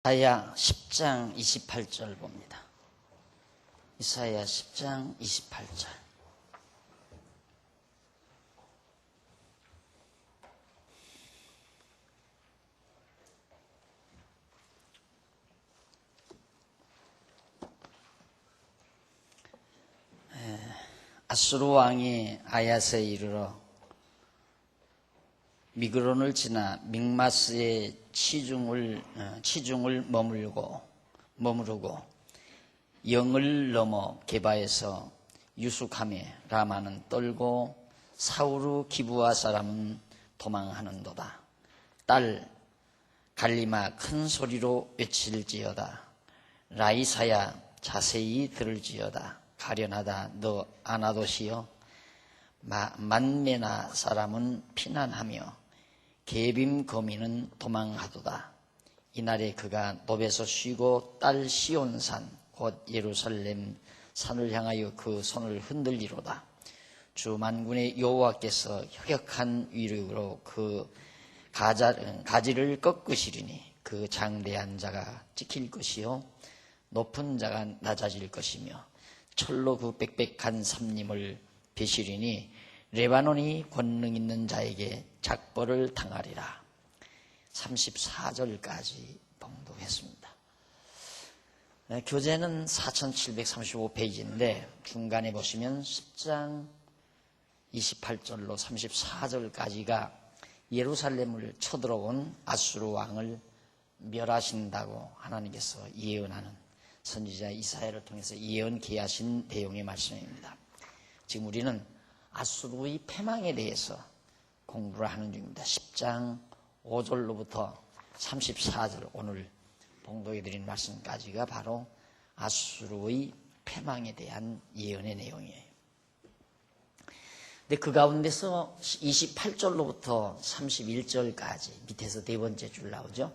이사야 10장 28절 봅니다. 이사야 10장 28절. 아수르 왕이 아얏에 이르러 미그론을 지나 믹마스의 치중을 머무르고 영을 넘어 게바에서 유숙하며 라마는 떨고 사우르 기브아 사람은 도망하는도다. 딸 갈리마 큰 소리로 외칠지어다. 라이사야 자세히 들을지어다. 가련하다 너 아나도시여. 만메나 사람은 피난하며 게빔 거민은 도망하도다. 이날에 그가 노베서 쉬고 딸 시온산 곧 예루살렘 산을 향하여 그 손을 흔들리로다. 주 만군의 여호와께서 혁혁한 위력으로 그 가지를 꺾으시리니 그 장대한 자가 찍힐 것이요 높은 자가 낮아질 것이며 철로 그 빽빽한 삼림을 베시리니 레바논이 권능 있는 자에게 작벌을 당하리라. 34절까지 봉독했습니다. 교재는 4735페이지인데 중간에 보시면 10장 28절로 34절까지가 예루살렘을 쳐들어온 아수르 왕을 멸하신다고 하나님께서 예언하는 선지자 이사야를 통해서 예언케 하신 내용의 말씀입니다. 지금 우리는 아수르의 패망에 대해서 공부를 하는 중입니다. 10장 5절로부터 34절 오늘 봉독해드린 말씀까지가 바로 아수르의 패망에 대한 예언의 내용이에요. 근데 그 가운데서 28절로부터 31절까지 밑에서 네 번째 줄 나오죠.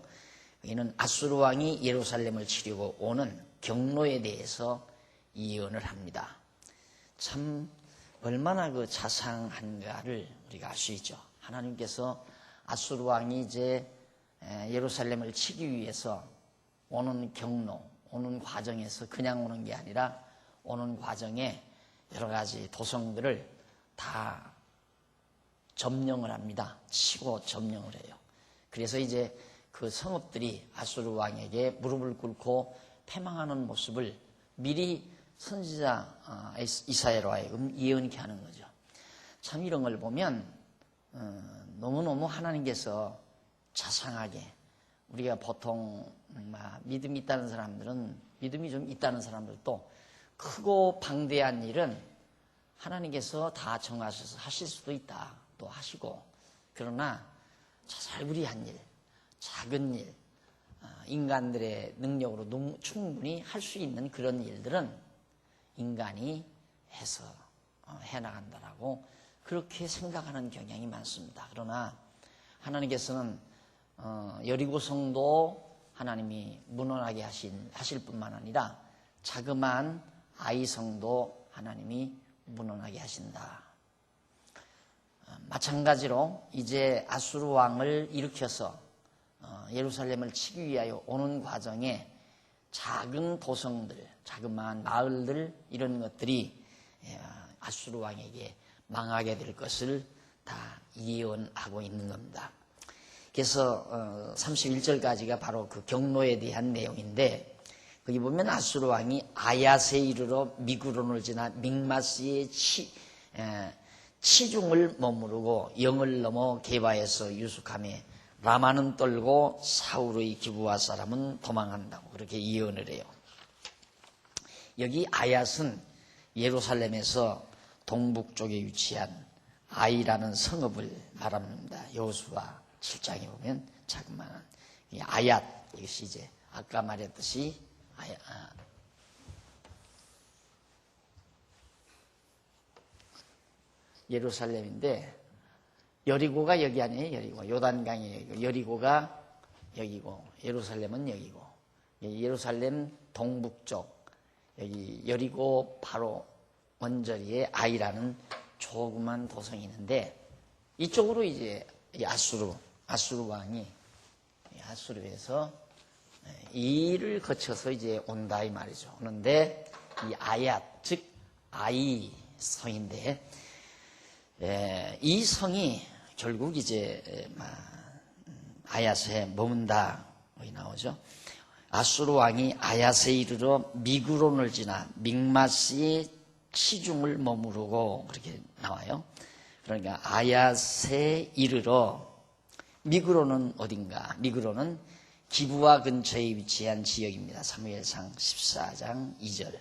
여기는 아수르 왕이 예루살렘을 치려고 오는 경로에 대해서 예언을 합니다. 참 얼마나 그 자상한가를 우리가 알 수 있죠. 하나님께서 아수르 왕이 이제 예루살렘을 치기 위해서 오는 경로, 오는 과정에서 그냥 오는 게 아니라 오는 과정에 여러 가지 도성들을 다 점령을 합니다. 치고 점령을 해요. 그래서 이제 그 성읍들이 아수르 왕에게 무릎을 꿇고 패망하는 모습을 미리 선지자 이사야로 하여금 예언케 하는 거죠. 참 이런 걸 보면 너무너무 하나님께서 자상하게, 우리가 보통 믿음이 있다는 사람들은, 믿음이 좀 있다는 사람들도 크고 방대한 일은 하나님께서 다 정하셔서 하실 수도 있다 또 하시고, 그러나 자잘구리한 일, 작은 일, 인간들의 능력으로 충분히 할 수 있는 그런 일들은 인간이 해서 해나간다라고 그렇게 생각하는 경향이 많습니다. 그러나 하나님께서는 여리고성도 하나님이 무너나게 하실 뿐만 아니라 자그마한 아이성도 하나님이 무너나게 하신다. 마찬가지로 이제 아수르 왕을 일으켜서 예루살렘을 치기 위하여 오는 과정에 작은 도성들, 자그마한 마을들, 이런 것들이 아수르 왕에게 망하게 될 것을 다 예언하고 있는 겁니다. 그래서 31절까지가 바로 그 경로에 대한 내용인데, 거기 보면 아수르 왕이 아얏에 이르러 미그론을 지나 믹마스의 치중을 머무르고 영을 넘어 게바에서 유숙하며 라마는 떨고 사우르의 기브아 사람은 도망한다고 그렇게 예언을 해요. 여기 아얏은 예루살렘에서 동북쪽에 위치한 아이라는 성읍을 말합니다. 여호수아 7장에 보면 자그마한 아얏, 이것이 이제 아까 말했듯이 예루살렘인데, 여리고가 여기 아니에요. 여리고 요단강이 여기고, 여리고가 여기고, 예루살렘은 여기고, 예루살렘 동북쪽, 여기 여리고 바로 언저리에 아이라는 조그만 도성이 있는데, 이쪽으로 이제 아수르 왕이 아수르에서 이를 거쳐서 이제 온다 이 말이죠. 오는데 이 아얏, 즉 아이 성인데 이 성이 결국 이제 아얏에 머문다 여기 나오죠. 아수르 왕이 아얏에 이르러 미그론을 지나 믹마스의 시중을 머무르고 그렇게 나와요. 그러니까 아얏에 이르러 미그론은 어딘가? 미그론은 기브아 근처에 위치한 지역입니다. 사무엘상 14장 2절.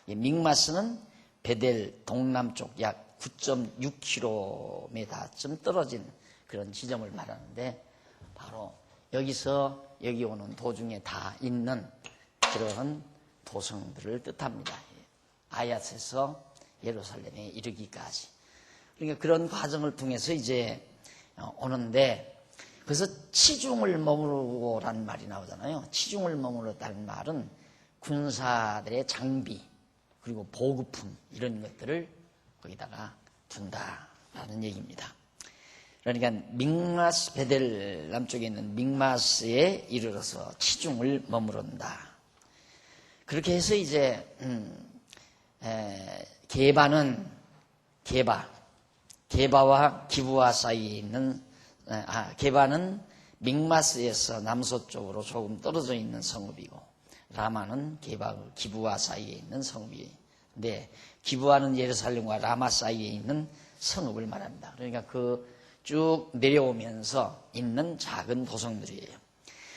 믹마스는 베델 동남쪽 약 9.6km쯤 떨어진 그런 지점을 말하는데 바로 여기서 여기 오는 도중에 다 있는 그런 도성들을 뜻합니다. 아얏에서 예루살렘에 이르기까지. 그러니까 그런 과정을 통해서 이제 오는데 그래서 치중을 머무르고라는 말이 나오잖아요. 치중을 머무르다는 말은 군사들의 장비 그리고 보급품 이런 것들을 거기다가 둔다라는 얘기입니다. 그러니까 믹마스 베델 남쪽에 있는 믹마스에 이르러서 치중을 머무른다. 그렇게 해서 이제 게바와 기브아 사이에 있는 게바는 믹마스에서 남서쪽으로 조금 떨어져 있는 성읍이고 라마는 기브아 사이에 있는 성읍인데 기브아는 예루살렘과 라마 사이에 있는 성읍을 말합니다. 그러니까 그 쭉 내려오면서 있는 작은 도성들이에요.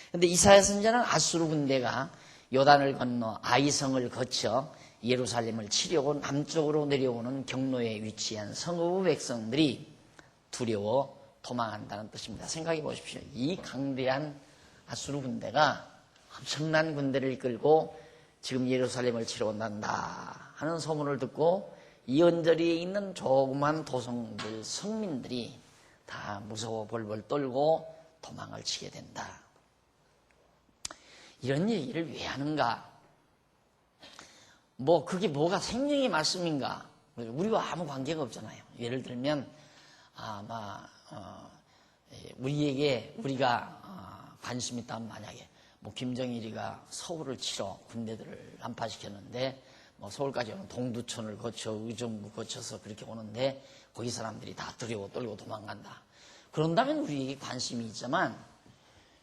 그런데 이사야 선지자는 아수르 군대가 요단을 건너 아이성을 거쳐 예루살렘을 치려고 남쪽으로 내려오는 경로에 위치한 성읍의 백성들이 두려워 도망한다는 뜻입니다. 생각해 보십시오. 이 강대한 아수르 군대가 엄청난 군대를 이끌고 지금 예루살렘을 치러 온단다 하는 소문을 듣고 이 언저리에 있는 조그만 도성들, 성민들이 다 무서워 벌벌 떨고 도망을 치게 된다. 이런 얘기를 왜 하는가? 그게 뭐가 생명의 말씀인가? 우리와 아무 관계가 없잖아요. 예를 들면 우리가 관심 있다면 만약에 김정일이가 서울을 치러 군대들을 난파시켰는데 서울까지 오는 동두천을 거쳐 의정부 거쳐서 그렇게 오는데 거기 사람들이 다 두려워 떨고 도망간다. 그런다면 우리에게 관심이 있지만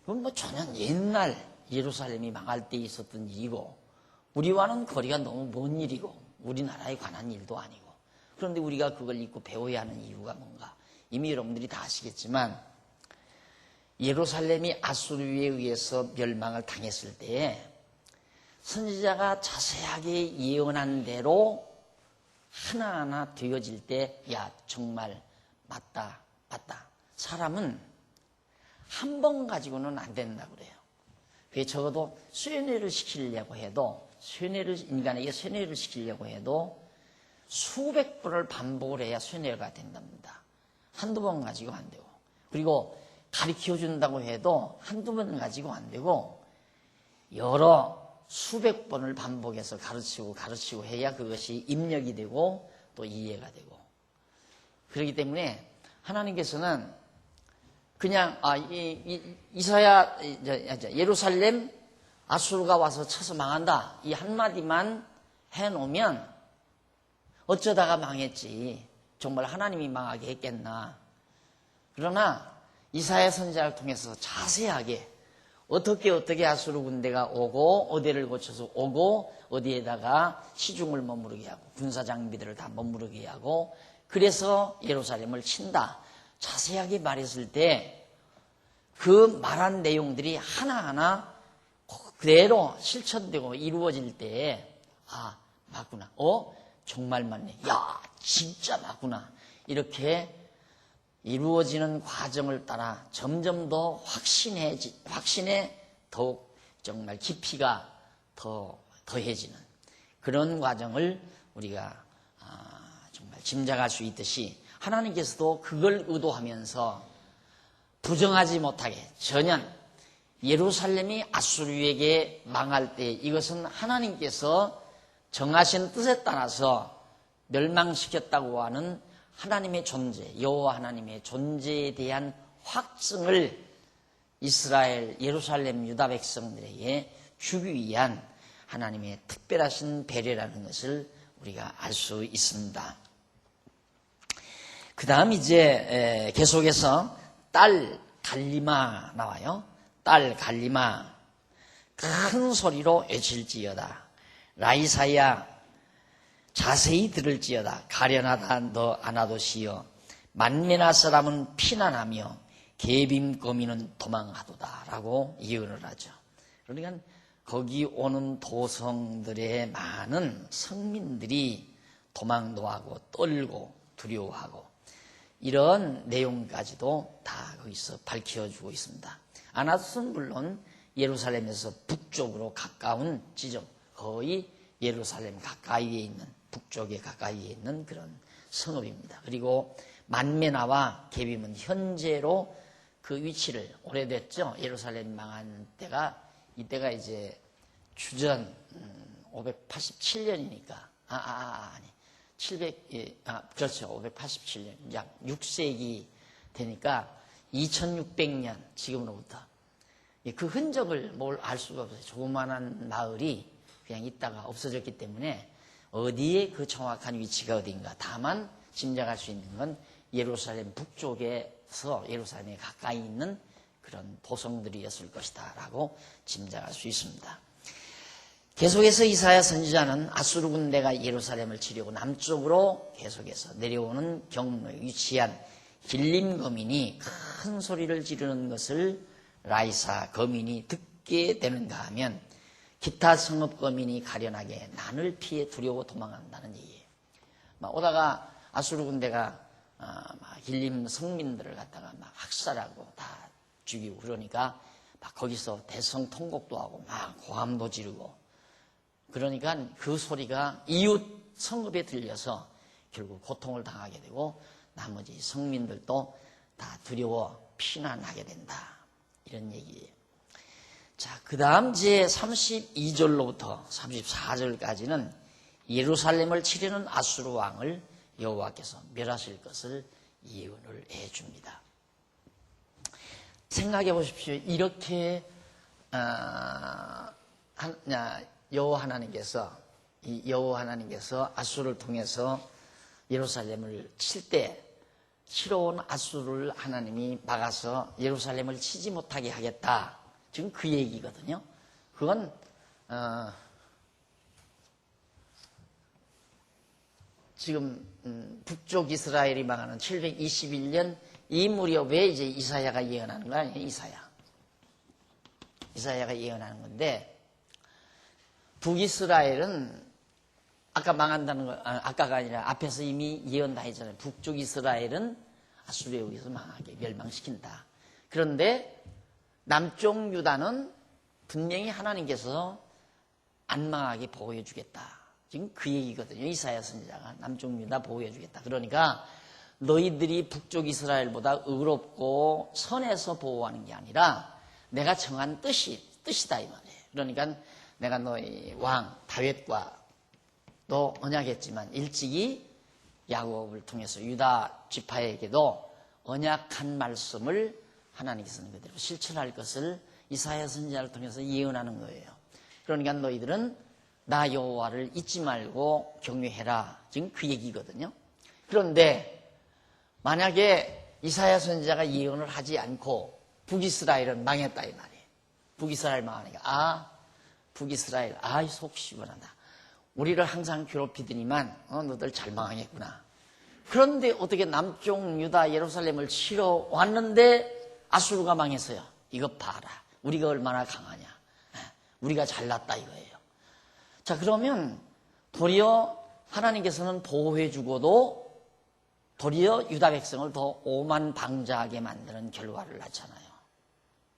그건 전혀 옛날 예루살렘이 망할 때 있었던 일이고 우리와는 거리가 너무 먼 일이고 우리나라에 관한 일도 아니고 그런데 우리가 그걸 읽고 배워야 하는 이유가 뭔가 이미 여러분들이 다 아시겠지만 예루살렘이 아수르에 의해서 멸망을 당했을 때에 선지자가 자세하게 예언한 대로 하나하나 되어질 때 정말 맞다. 사람은 한 번 가지고는 안 된다고 그래요. 그게 적어도 인간에게 쇠뇌를 시키려고 해도 수백 번을 반복을 해야 쇠뇌가 된답니다. 한두 번 가지고 안 되고 그리고 가르쳐 준다고 해도 한두 번 가지고 안 되고 수백 번을 반복해서 가르치고 해야 그것이 입력이 되고 또 이해가 되고 그렇기 때문에 하나님께서는 그냥 이사야 예루살렘 아수르가 와서 쳐서 망한다 이 한마디만 해놓으면 어쩌다가 망했지 정말 하나님이 망하게 했겠나. 그러나 이사야 선지자를 통해서 자세하게 어떻게 아수르 군대가 오고 어디를 거쳐서 오고 어디에다가 시중을 머무르게 하고 군사 장비들을 다 머무르게 하고 그래서 예루살렘을 친다. 자세하게 말했을 때 그 말한 내용들이 하나하나 그대로 실천되고 이루어질 때 맞구나. 정말 맞네. 진짜 맞구나. 이렇게 이루어지는 과정을 따라 점점 더 확신에 더욱 정말 깊이가 더해지는 그런 과정을 우리가 정말 짐작할 수 있듯이 하나님께서도 그걸 의도하면서 부정하지 못하게 전혀 예루살렘이 아수르에게 망할 때 이것은 하나님께서 정하신 뜻에 따라서 멸망시켰다고 하는 하나님의 존재, 여호와 하나님의 존재에 대한 확증을 이스라엘, 예루살렘 유다 백성들에게 주기 위한 하나님의 특별하신 배려라는 것을 우리가 알 수 있습니다. 그 다음 이제 계속해서 딸 갈리마 나와요. 딸 갈리마 큰 소리로 외칠지어다. 라이사야 자세히 들을지어다. 가련하다 너 아나도시여. 만메나 사람은 피난하며 계빔 거미는 도망하도다 라고 예언을 하죠. 그러니까 거기 오는 도성들의 많은 성민들이 도망도 하고 떨고 두려워하고 이런 내용까지도 다 거기서 밝혀주고 있습니다. 아나도스는 물론 예루살렘에서 북쪽으로 가까운 지점, 거의 예루살렘 가까이에 있는, 북쪽에 가까이에 있는 그런 성읍입니다. 그리고 만메나와 게빔은 현재로 그 위치를, 오래됐죠. 예루살렘 망한 때가, 이때가 이제 주전 587년이니까 아니 그렇죠. 587년 약 6세기 되니까 2600년 지금으로부터 그 흔적을 뭘 알 수가 없어요. 조그만한 마을이 그냥 있다가 없어졌기 때문에 어디에 그 정확한 위치가 어딘가, 다만 짐작할 수 있는 건 예루살렘 북쪽에서 예루살렘에 가까이 있는 그런 도성들이었을 것이다 라고 짐작할 수 있습니다. 계속해서 이사야 선지자는 아수르 군대가 예루살렘을 치려고 남쪽으로 계속해서 내려오는 경로에 위치한 길림 거민이 큰 소리를 지르는 것을 라이사 거민이 듣게 되는가 하면 기타 성읍 거민이 가련하게 난을 피해 두려워 도망한다는 얘기예요. 막 오다가 아수르 군대가 길림 성민들을 갖다가 막 학살하고 다 죽이고 그러니까 막 거기서 대성통곡도 하고 막 고함도 지르고 그러니까 그 소리가 이웃 성읍에 들려서 결국 고통을 당하게 되고 나머지 성민들도 다 두려워 피난하게 된다. 이런 얘기예요. 자, 그 다음 제 32절로부터 34절까지는 예루살렘을 치려는 아수르 왕을 여호와께서 멸하실 것을 예언을 해줍니다. 생각해 보십시오. 이렇게 여호와 하나님께서 아수르를 통해서 예루살렘을 칠 때 치러온 아수르를 하나님이 막아서 예루살렘을 치지 못하게 하겠다. 지금 그 얘기거든요. 그건 지금 북쪽 이스라엘이 망하는 721년 이 무렵에 이제 이사야가 예언하는 거 아니에요. 이사야가 예언하는 건데, 북이스라엘은 아까 망한다는 거, 아까가 아니라 앞에서 이미 예언 다 했잖아요. 북쪽 이스라엘은 아수르에 의해서 망하게 멸망시킨다. 그런데 남쪽 유다는 분명히 하나님께서 안 망하게 보호해 주겠다. 지금 그 얘기거든요. 이사야 선지자가 남쪽 유다 보호해 주겠다. 그러니까 너희들이 북쪽 이스라엘보다 의롭고 선해서 보호하는 게 아니라 내가 정한 뜻이다 이 말이에요. 그러니까 내가 너희 왕 다윗과 또 언약했지만 일찍이 야곱을 통해서 유다 지파에게도 언약한 말씀을 하나님께서는 그대로 실천할 것을 이사야 선지자를 통해서 예언하는 거예요. 그러니까 너희들은 나 여호와를 잊지 말고 경외해라. 지금 그 얘기거든요. 그런데 만약에 이사야 선지자가 예언을 하지 않고 북이스라엘은 망했다 이 말이에요. 북이스라엘 망하니까 북이스라엘 속 시원하다. 우리를 항상 괴롭히더니만 너들 잘 망하겠구나. 그런데 어떻게 남쪽 유다 예루살렘을 치러 왔는데 아수르가 망했어요. 이거 봐라. 우리가 얼마나 강하냐. 우리가 잘났다 이거예요. 자, 그러면 도리어 하나님께서는 보호해주고도 도리어 유다 백성을 더 오만방자하게 만드는 결과를 낳잖아요.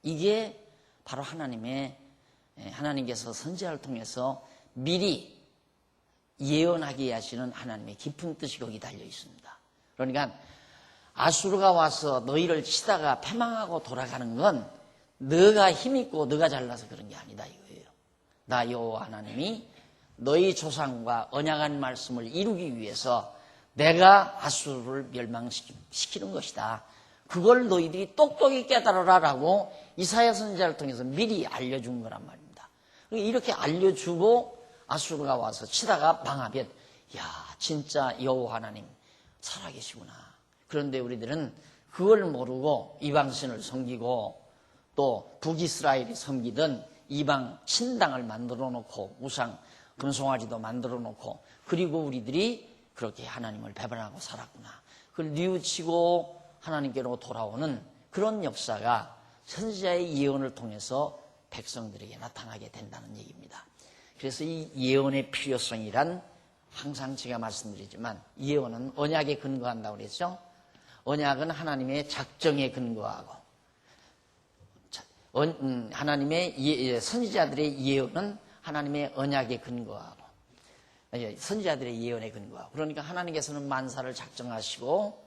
이게 바로 하나님께서 선지자를 통해서 미리 예언하게 하시는 하나님의 깊은 뜻이 거기 달려 있습니다. 그러니까 아수르가 와서 너희를 치다가 패망하고 돌아가는 건 너가 힘있고 너가 잘나서 그런 게 아니다 이거예요. 나 여호와 하나님이 너희 조상과 언약한 말씀을 이루기 위해서 내가 아수르를 멸망시키는 것이다. 그걸 너희들이 똑똑히 깨달아라라고 이사야 선지자를 통해서 미리 알려준 거란 말입니다. 이렇게 알려주고 아수르가 와서 치다가 망하면 야 진짜 여호와 하나님 살아계시구나. 그런데 우리들은 그걸 모르고 이방신을 섬기고 또 북이스라엘이 섬기던 이방 신당을 만들어 놓고 우상 금송아지도 만들어 놓고 그리고 우리들이 그렇게 하나님을 배반하고 살았구나. 그걸 뉘우치고 하나님께로 돌아오는 그런 역사가 선지자의 예언을 통해서 백성들에게 나타나게 된다는 얘기입니다. 그래서 이 예언의 필요성이란 항상 제가 말씀드리지만 예언은 언약에 근거한다고 그랬죠. 언약은 하나님의 작정에 근거하고 하나님의 선지자들의 예언은 하나님의 언약에 근거하고 선지자들의 예언에 근거하고 그러니까 하나님께서는 만사를 작정하시고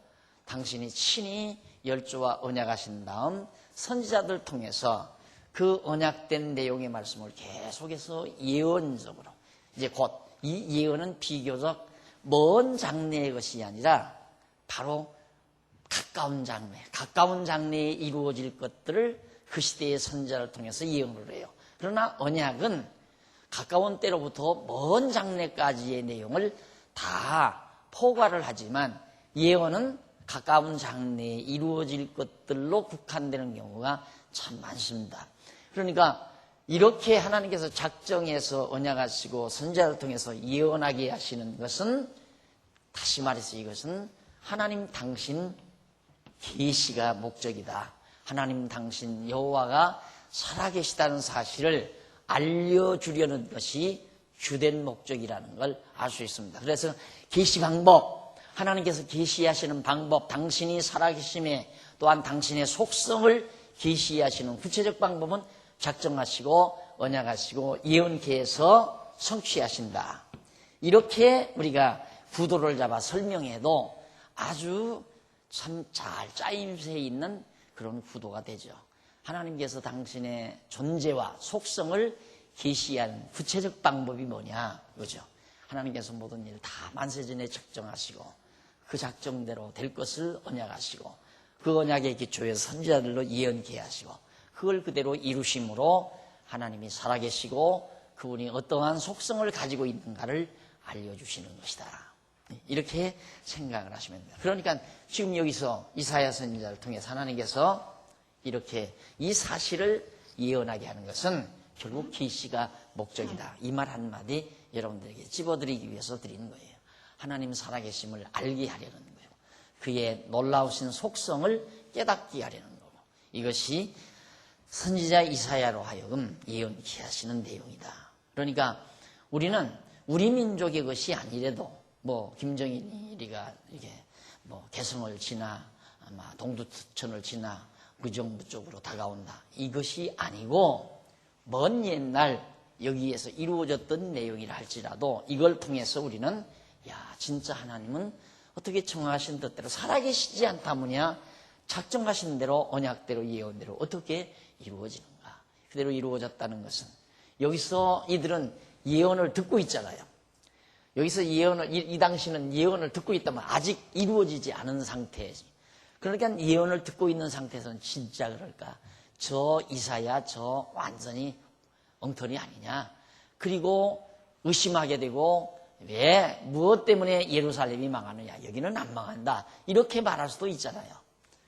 당신이 친히 열조와 언약하신 다음 선지자들 통해서 그 언약된 내용의 말씀을 계속해서 예언적으로 이제 곧 이 예언은 비교적 먼 장래의 것이 아니라 바로 가까운 장래에 이루어질 것들을 그 시대의 선지자를 통해서 예언을 해요. 그러나 언약은 가까운 때로부터 먼 장래까지의 내용을 다 포괄을 하지만 예언은 가까운 장래에 이루어질 것들로 국한되는 경우가 참 많습니다. 그러니까 이렇게 하나님께서 작정해서 언약하시고 선지자를 통해서 예언하게 하시는 것은 다시 말해서 이것은 하나님 당신 계시가 목적이다. 하나님 당신 여호와가 살아계시다는 사실을 알려주려는 것이 주된 목적이라는 걸 알 수 있습니다. 그래서 계시 방법, 하나님께서 계시하시는 방법, 당신이 살아계심에 또한 당신의 속성을 계시하시는 구체적 방법은 작정하시고 언약하시고 예언케 해서 성취하신다. 이렇게 우리가 구도를 잡아 설명해도 아주 참 잘 짜임새 있는 그런 구도가 되죠. 하나님께서 당신의 존재와 속성을 계시한 구체적 방법이 뭐냐 그죠? 하나님께서 모든 일을 다 만세전에 작정하시고 그 작정대로 될 것을 언약하시고 그 언약에 기초해서 선지자들로 예언케 하시고 그걸 그대로 이루심으로 하나님이 살아계시고 그분이 어떠한 속성을 가지고 있는가를 알려주시는 것이다. 이렇게 생각을 하시면 됩니다. 그러니까 지금 여기서 이사야 선지자를 통해서 하나님께서 이렇게 이 사실을 예언하게 하는 것은 결국 계시가 목적이다. 이 말 한마디 여러분들에게 집어드리기 위해서 드리는 거예요. 하나님 살아계심을 알게 하려는 거예요. 그의 놀라우신 속성을 깨닫게 하려는 거고 이것이 선지자 이사야로 하여금 예언케 하시는 내용이다. 그러니까 우리는 우리 민족의 것이 아니래도 뭐 김정일이가 이게 뭐 개성을 지나 아마 동두천을 지나 의정부 쪽으로 다가온다. 이것이 아니고 먼 옛날 여기에서 이루어졌던 내용이라 할지라도 이걸 통해서 우리는 야 진짜 하나님은 어떻게 정하신 뜻대로 살아계시지 않다무냐 작정하신 대로 언약대로 예언대로 어떻게 이루어지는가. 그대로 이루어졌다는 것은 여기서 이들은 예언을 듣고 있잖아요. 여기서 이 당시는 예언을 듣고 있다면 아직 이루어지지 않은 상태지. 그러니까 예언을 듣고 있는 상태에서는 진짜 그럴까? 저 이사야 저 완전히 엉터리 아니냐? 그리고 의심하게 되고 왜 무엇 때문에 예루살렘이 망하느냐? 여기는 안 망한다. 이렇게 말할 수도 있잖아요.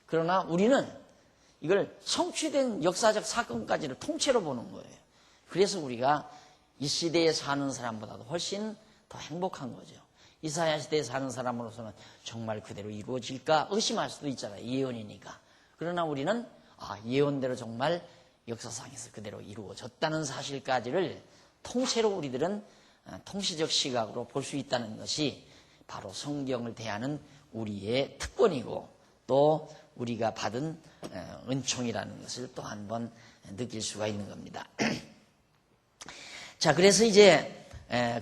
그러나 우리는 이걸 성취된 역사적 사건까지를 통째로 보는 거예요. 그래서 우리가 이 시대에 사는 사람보다도 훨씬 더 행복한 거죠. 이사야 시대에 사는 사람으로서는 정말 그대로 이루어질까 의심할 수도 있잖아요. 예언이니까. 그러나 우리는 예언대로 정말 역사상에서 그대로 이루어졌다는 사실까지를 통째로 우리들은 통시적 시각으로 볼 수 있다는 것이 바로 성경을 대하는 우리의 특권이고 또 우리가 받은 은총이라는 것을 또 한 번 느낄 수가 있는 겁니다. 자, 그래서 이제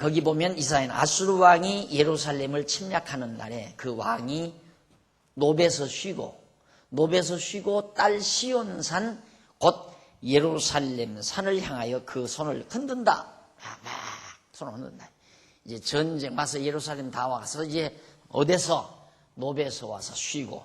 거기 보면 이사야는 아수르 왕이 예루살렘을 침략하는 날에 그 왕이 노베에서 쉬고 딸 시온산 곧 예루살렘 산을 향하여 그 손을 흔든다. 막 손을 흔든다. 이제 전쟁 와서 예루살렘 다 와서 이제 어디서 노베에서 와서 쉬고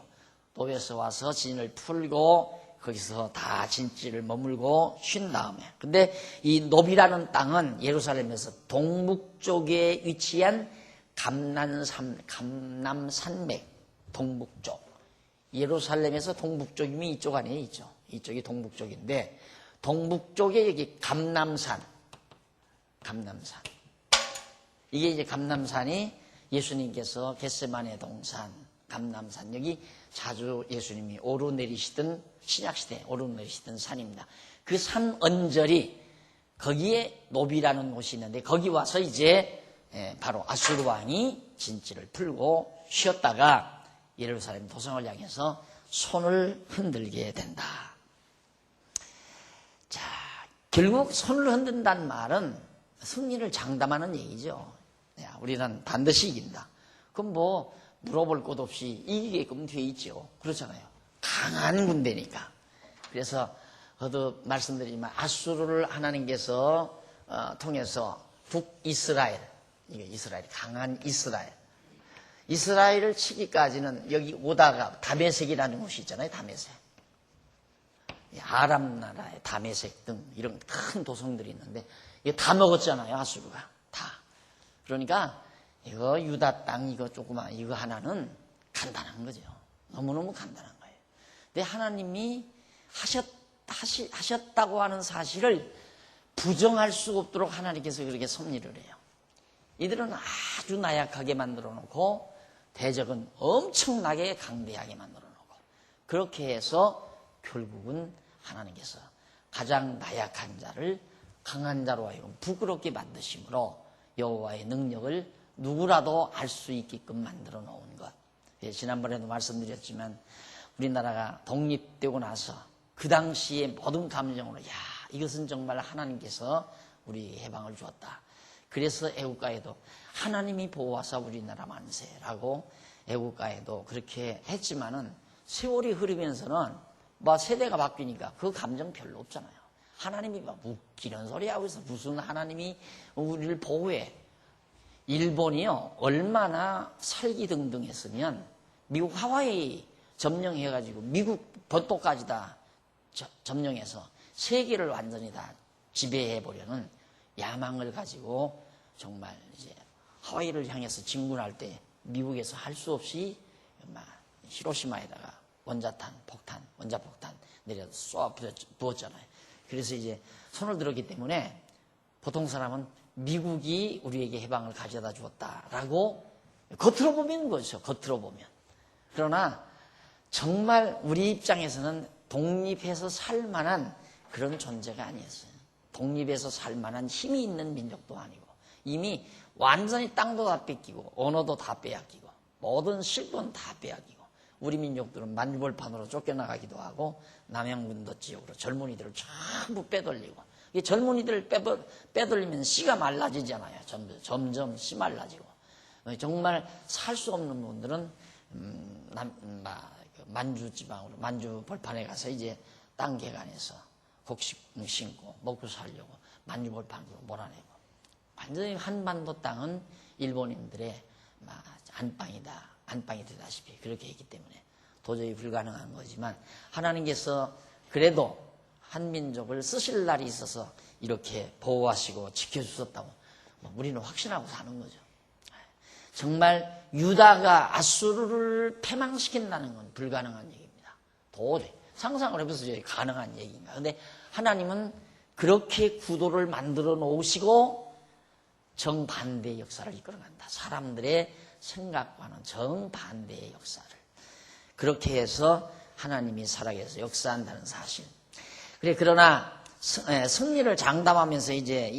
노베에서 와서 진을 풀고 거기서 다 진지를 머물고 쉰 다음에, 근데 이 노비라는 땅은 예루살렘에서 동북쪽에 위치한 감남산맥 동북쪽, 예루살렘에서 동북쪽이면 이쪽 아니에요, 이쪽이 동북쪽인데, 동북쪽에 여기 감남산, 이게 이제 감남산이 예수님께서 겟세마네 동산, 감남산, 여기 자주 예수님이 오르내리시던, 신약시대에 오르내리시던 산입니다. 그 산 언저리, 거기에 노비라는 곳이 있는데, 거기 와서 이제 바로 아수르 왕이 진지를 풀고 쉬었다가 예루살렘 도성을 향해서 손을 흔들게 된다. 자, 결국 손을 흔든다는 말은 승리를 장담하는 얘기죠. 우리는 반드시 이긴다. 그럼 뭐 물어볼 것 없이 이기게끔 돼 있죠. 그렇잖아요. 강한 군대니까. 그래서 거듭 말씀드리지만 아수르를 하나님께서 통해서 북이스라엘, 이게 이스라엘, 강한 이스라엘을 치기까지는 여기 오다가 다메섹이라는 곳이 있잖아요. 다메섹. 아람 나라의 다메섹 등 이런 큰 도성들이 있는데 이거 다 먹었잖아요. 아수르가 다. 그러니까 이거 유다 땅 이거 조그만 이거 하나는 간단한 거죠. 너무너무 간단한 거예요. 근데 하나님이 하셨다고 하는 사실을 부정할 수 없도록 하나님께서 그렇게 섭리를 해요. 이들은 아주 나약하게 만들어 놓고 대적은 엄청나게 강대하게 만들어 놓고, 그렇게 해서 결국은 하나님께서 가장 나약한 자를 강한 자로 하여금 부끄럽게 만드심으로 여호와의 능력을 누구라도 알 수 있게끔 만들어 놓은 것. 지난번에도 말씀드렸지만 우리나라가 독립되고 나서 그 당시에 모든 감정으로 이것은 정말 하나님께서 우리 해방을 주었다. 그래서 애국가에도 하나님이 보호하사 우리나라 만세라고 애국가에도 그렇게 했지만은 세월이 흐르면서는 뭐 세대가 바뀌니까 그 감정 별로 없잖아요. 하나님이 막 웃기는 소리 하고 있어. 무슨 하나님이 우리를 보호해. 일본이요, 얼마나 살기등등했으면 미국 하와이 점령해가지고 미국 본토까지 다 점령해서 세계를 완전히 다 지배해보려는 야망을 가지고 정말 이제 하와이를 향해서 진군할 때 미국에서 할 수 없이 히로시마에다가 원자폭탄 내려서 쏘아 부었잖아요. 그래서 이제 손을 들었기 때문에 보통 사람은 미국이 우리에게 해방을 가져다 주었다라고 겉으로 보면 거죠. 겉으로 보면. 그러나 정말 우리 입장에서는 독립해서 살 만한 그런 존재가 아니었어요. 독립해서 살 만한 힘이 있는 민족도 아니고 이미 완전히 땅도 다 뺏기고 언어도 다 빼앗기고 모든 실권 다 빼앗기고 우리 민족들은 만주벌판으로 쫓겨나가기도 하고 남양군도 지역으로 젊은이들을 전부 빼돌리고, 이 젊은이들을 빼돌리면 씨가 말라지잖아요. 점점 씨 말라지고 정말 살 수 없는 분들은 만주 지방으로 만주 벌판에 가서 이제 땅 개간해서 곡식 심고 먹고 살려고 만주 벌판으로 몰아내고, 완전히 한반도 땅은 일본인들의 안방이 되다시피 그렇게 했기 때문에 도저히 불가능한 거지만 하나님께서 그래도 한민족을 쓰실 날이 있어서 이렇게 보호하시고 지켜주셨다고 우리는 확신하고 사는 거죠. 정말 유다가 아수르를 패망시킨다는 건 불가능한 얘기입니다. 도저히 상상을 해보세요. 저게 가능한 얘기인가. 근데 하나님은 그렇게 구도를 만들어 놓으시고 정반대의 역사를 이끌어간다. 사람들의 생각과는 정반대의 역사를. 그렇게 해서 하나님이 살아계셔서 역사한다는 사실. 그러나 승리를 장담하면서 이제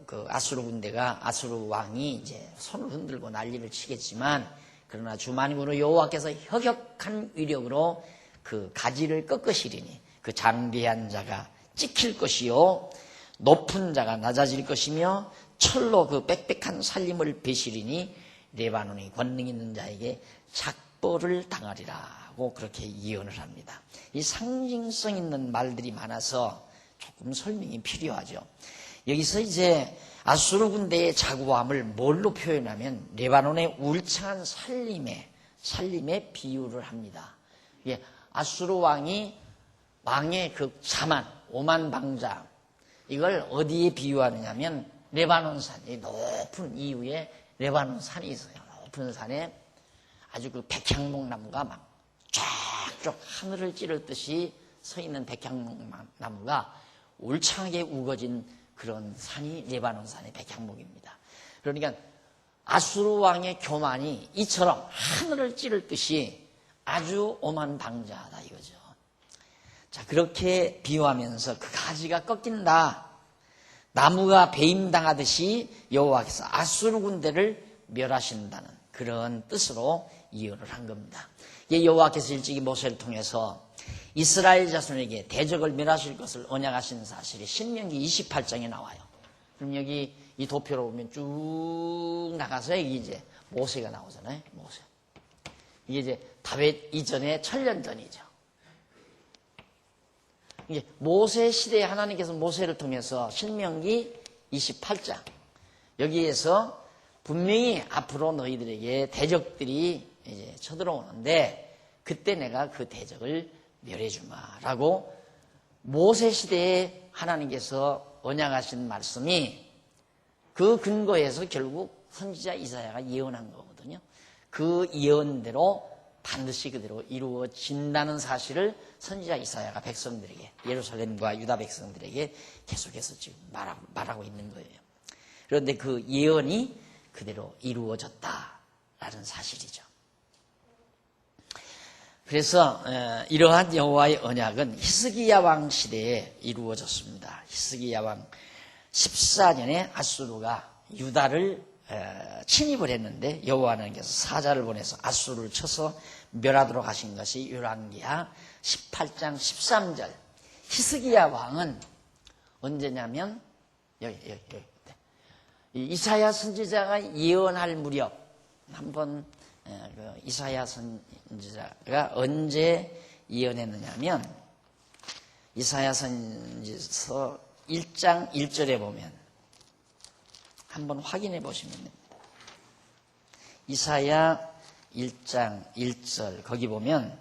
그 아수르 군대가, 아수르 왕이 이제 손을 흔들고 난리를 치겠지만, 그러나 주만군의 여호와께서 혁혁한 위력으로 그 가지를 꺾으시리니 그 장대한 자가 찍힐 것이요 높은 자가 낮아질 것이며 철로 그 빽빽한 살림을 베시리니 레바논의 권능 있는 자에게 작보를 당하리라고 그렇게 예언을 합니다. 이 상징성 있는 말들이 많아서 조금 설명이 필요하죠. 여기서 이제 아수르 군대의 자고함을 뭘로 표현하면 레바논의 울창한 살림의 비유를 합니다. 예, 아수르 왕이 왕의 그 자만 5만 방자 이걸 어디에 비유하느냐면 레바논 산, 이 높은 이후에 레바논 산이 있어요. 높은 산에 아주 그 백향목나무가 막 쫙쫙 하늘을 찌르듯이 서 있는 백향목나무가 울창하게 우거진 그런 산이 레바논 산의 백향목입니다. 그러니까 아수르 왕의 교만이 이처럼 하늘을 찌를 듯이 아주 오만방자하다 이거죠. 자, 그렇게 비유하면서 그 가지가 꺾인다. 나무가 배임당하듯이 여호와께서 아수르 군대를 멸하신다는 그런 뜻으로 이해를 한 겁니다. 여호와께서 일찍이 모세를 통해서 이스라엘 자손에게 대적을 멸하실 것을 언약하신 사실이 신명기 28장에 나와요. 그럼 여기 이 도표로 보면 쭉 나가서 여기 이제 모세가 나오잖아요. 모세. 이게 이제 다윗 이전에 1000년 전이죠. 이게 모세 시대에 하나님께서 모세를 통해서 신명기 28장 여기에서 분명히 앞으로 너희들에게 대적들이 이제 쳐들어오는데 그때 내가 그 대적을 멸해주마라고 모세 시대에 하나님께서 언약하신 말씀이 그 근거에서 결국 선지자 이사야가 예언한 거거든요. 그 예언대로 반드시 그대로 이루어진다는 사실을 선지자 이사야가 백성들에게 예루살렘과 유다 백성들에게 계속해서 지금 말하고 있는 거예요. 그런데 그 예언이 그대로 이루어졌다라는 사실이죠. 그래서 이러한 여호와의 언약은 히스기야 왕 시대에 이루어졌습니다. 히스기야 왕 14년에 아수르가 유다를 침입을 했는데 여호와 하나님께서 사자를 보내서 아수르를 쳐서 멸하도록 하신 것이 열왕기하 18장 13절. 히스기야 왕은 언제냐면 여기 이사야 선지자가 예언할 무렵 한번 이사야 선지자가 언제 예언했느냐면 이사야 선지서 1장 1절에 보면 한번 확인해 보시면 됩니다. 이사야 1장 1절 거기 보면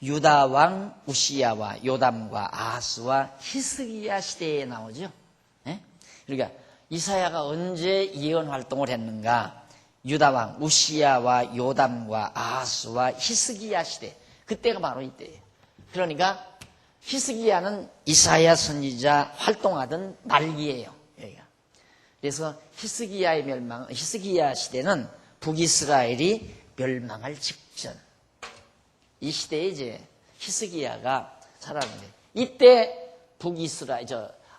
유다 왕 우시야와 요담과 아하스와 히스기야 시대에 나오죠. 네? 그러니까 이사야가 언제 예언 활동을 했는가? 유다 왕 우시야와 요담과 아하스와 히스기야 시대 그때가 바로 이때예요. 그러니까 히스기야는 이사야 선지자 활동하던 말기예요. 여기가. 그래서 히스기야 시대는 북이스라엘이 멸망할 직전. 이 시대에 이제 히스기야가 살았는데 이때 북이스라엘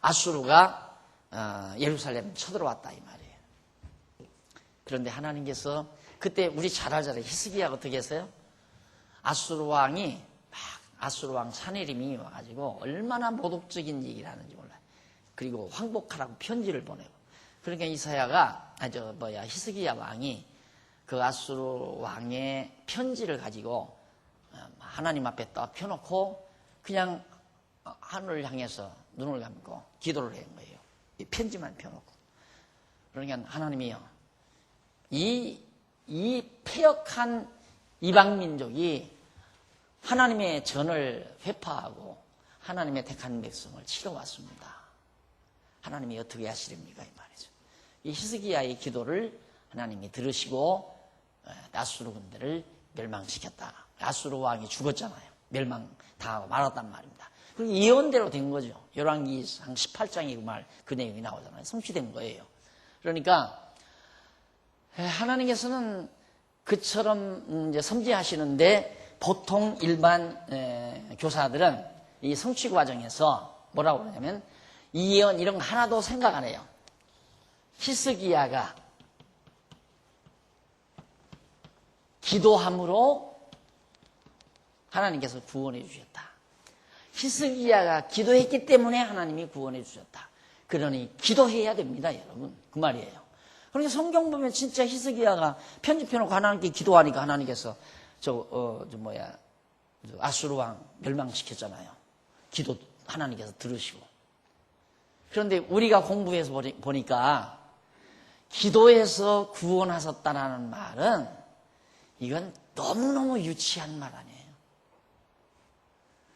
아수르가 예루살렘 쳐들어왔다 이 말이에요. 그런데 하나님께서 그때 우리 잘 알잖아요. 히스기야가 어떻게 했어요? 아수르 왕이 아수르 왕 사네림이 와가지고 얼마나 모독적인 얘기를 하는지 몰라요. 그리고 황복하라고 편지를 보내고. 그러니까 이사야가 히스기야 왕이 그 아수르 왕의 편지를 가지고 하나님 앞에 딱 펴놓고 그냥 하늘을 향해서 눈을 감고 기도를 한 거예요. 이 편지만 펴놓고. 그러니까 하나님이요, 이 패역한 이방민족이 하나님의 전을 회파하고 하나님의 택한 백성을 치러왔습니다. 하나님이 어떻게 하시렵니까? 이 말이죠. 이 히스기야의 기도를 하나님이 들으시고 아수르 군대를 멸망시켰다. 아수르 왕이 죽었잖아요. 멸망당하고 말았단 말입니다. 그리고 예언대로 된 거죠. 열왕기상 18장에 그 내용이 나오잖아요. 성취된 거예요. 그러니까 하나님께서는 그처럼 이제 섬기하시는데 보통 일반 교사들은 이 성취 과정에서 뭐라고 그러냐면 이 예언 이런 거 하나도 생각 안 해요. 히스기야가 기도함으로 하나님께서 구원해 주셨다. 히스기야가 기도했기 때문에 하나님이 구원해 주셨다. 그러니 기도해야 됩니다, 여러분. 그 말이에요. 그러니까 성경 보면 진짜 히스기야가 편집해놓고 하나님께 기도하니까 하나님께서 아수르 왕 멸망시켰잖아요. 기도 하나님께서 들으시고. 그런데 우리가 공부해서 보니까 기도해서 구원하셨다는 말은 이건 너무너무 유치한 말 아니에요.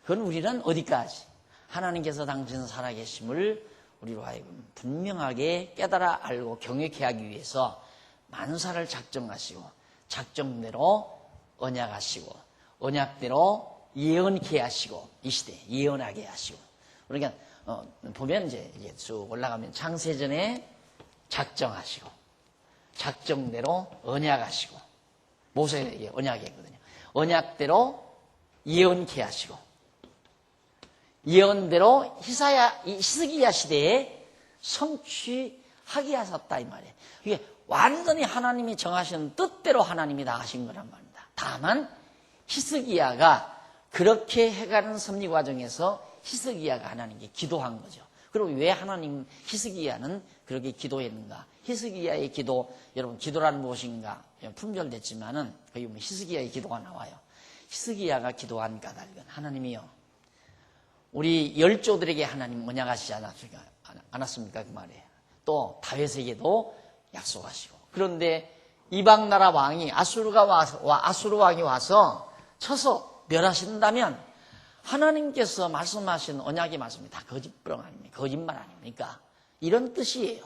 그건 우리는 어디까지? 하나님께서 당신 살아계심을 우리로 하여금 분명하게 깨달아 알고 경외케 하기 위해서 만사를 작정하시고 작정대로 언약하시고 언약대로 예언케 하시고 이 시대에 예언하게 하시고 그러니까 보면 이제 쭉 올라가면 창세전에 작정하시고 작정대로 언약하시고 모세에게 언약했거든요. 언약대로 예언케 하시고 예언대로 히스기야 시대에 성취하게 하셨다 이 말이에요. 이게 완전히 하나님이 정하신 뜻대로 하나님이 다 하신 거란 말입니다. 다만 히스기야가 그렇게 해가는 섭리 과정에서 히스기야가 하나님께 기도한 거죠. 그리고 왜 하나님 히스기야는 그렇게 기도했는가? 히스기야의 기도, 여러분 기도란 무엇인가? 품절됐지만은 거기 보면 히스기야의 기도가 나와요. 히스기야가 기도한 까닭은 하나님이요, 우리 열조들에게 하나님 언약하시지 않았습니까? 그 말이에요. 또 다윗에게도 약속하시고. 그런데 이방 나라 왕이 아수르 왕이 와서 쳐서 멸하신다면 하나님께서 말씀하신 언약의 말씀이 다 거짓부렁 아닙니까? 거짓말 아닙니까? 이런 뜻이에요.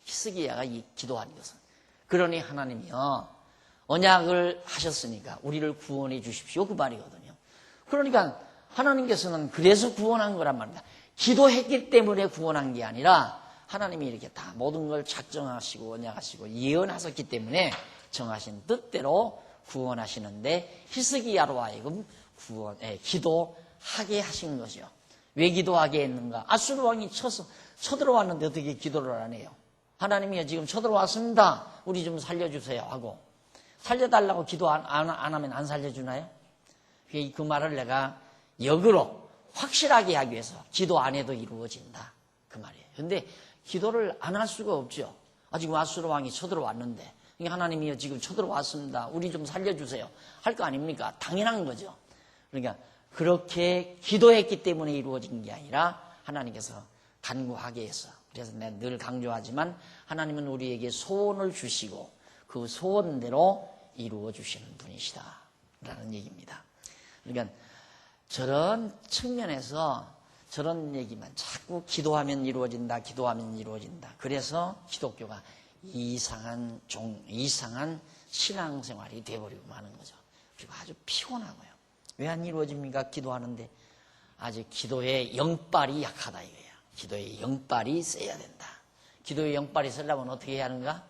히스기야가 기도한 것은. 그러니 하나님이요, 언약을 하셨으니까 우리를 구원해 주십시오 그 말이거든요. 그러니까 하나님께서는 그래서 구원한 거란 말입니다. 기도했기 때문에 구원한 게 아니라 하나님이 이렇게 다 모든 걸 작정하시고 언약하시고 예언하셨기 때문에 정하신 뜻대로 구원하시는데 히스기야로 하여금 기도하게 하신 거죠. 왜 기도하게 했는가? 아수르 왕이 쳐들어왔는데 어떻게 기도를 안 해요? 하나님이 지금 쳐들어왔습니다. 우리 좀 살려주세요 하고 살려달라고 기도 안 하면 안 살려주나요? 그 말을 내가 역으로 확실하게 하기 위해서 기도 안 해도 이루어진다 그 말이에요. 그런데 기도를 안 할 수가 없죠. 지금 아수르 왕이 쳐들어왔는데 하나님이 지금 쳐들어왔습니다. 우리 좀 살려주세요 할 거 아닙니까? 당연한 거죠. 그러니까 그렇게 기도했기 때문에 이루어진 게 아니라 하나님께서 간구하게 해서, 그래서 내가 늘 강조하지만 하나님은 우리에게 소원을 주시고 그 소원대로 이루어 주시는 분이시다 라는 얘기입니다. 그러니까 저런 측면에서 저런 얘기만 자꾸 기도하면 이루어진다, 기도하면 이루어진다. 그래서 기독교가 이상한 신앙생활이 되어버리고 마는 거죠. 그리고 아주 피곤하고요. 왜 안 이루어집니까? 기도하는데 아직 기도의 영빨이 약하다 이거예요. 기도의 영빨이 세야 된다. 기도의 영빨이 세려면 어떻게 해야 하는가?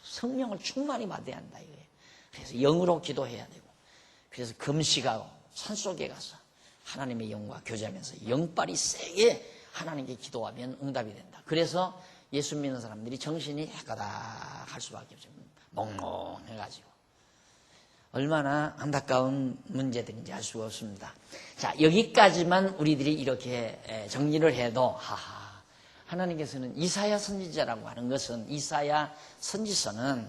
성령을 충만히 받아야 한다 이거예요. 그래서 영으로 기도해야 되고, 그래서 금식하고 산속에 가서 하나님의 영과 교제하면서 영빨이 세게 하나님께 기도하면 응답이 된다. 그래서 예수 믿는 사람들이 정신이 해가닥할 수밖에 없죠. 멍멍해가지고. 얼마나 안타까운 문제들인지 알 수가 없습니다. 자, 여기까지만 우리들이 이렇게 정리를 해도 하나님께서는 이사야 선지자라고 하는 것은, 이사야 선지서는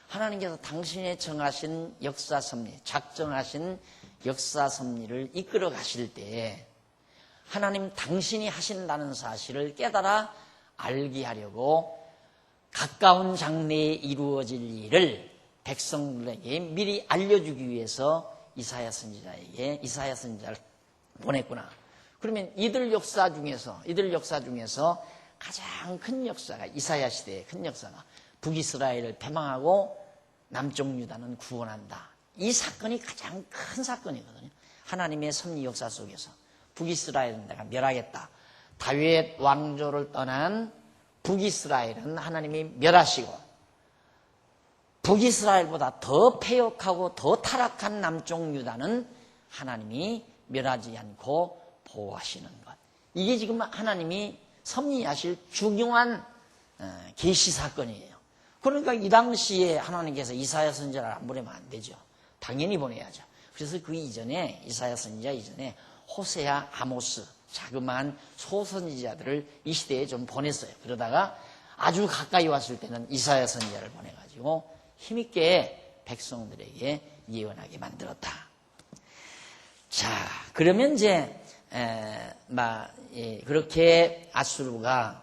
하나님께서 당신의 정하신 역사 섭리, 작정하신 역사 섭리를 이끌어 가실 때에 하나님 당신이 하신다는 사실을 깨달아 알게 하려고 가까운 장래에 이루어질 일을 백성들에게 미리 알려주기 위해서 이사야 선지자를 보냈구나. 그러면 이들 역사 중에서 가장 큰 역사가, 이사야 시대의 큰 역사가 북이스라엘을 패망하고 남쪽 유다는 구원한다. 이 사건이 가장 큰 사건이거든요. 하나님의 섭리 역사 속에서 북이스라엘은 내가 멸하겠다. 다윗 왕조를 떠난 북이스라엘은 하나님이 멸하시고, 북이스라엘보다 더 패역하고 더 타락한 남쪽 유다는 하나님이 멸하지 않고 보호하시는 것. 이게 지금 하나님이 섭리하실 중요한 계시 사건이에요. 그러니까 이 당시에 하나님께서 이사야 선지자를 안 보내면 안 되죠. 당연히 보내야죠. 그래서 그 이전에, 이사야 선지자 이전에 호세아, 아모스, 자그마한 소선지자들을 이 시대에 좀 보냈어요. 그러다가 아주 가까이 왔을 때는 이사야 선지자를 보내가지고 힘있게 백성들에게 예언하게 만들었다. 자, 그러면 이제 그렇게 아수르가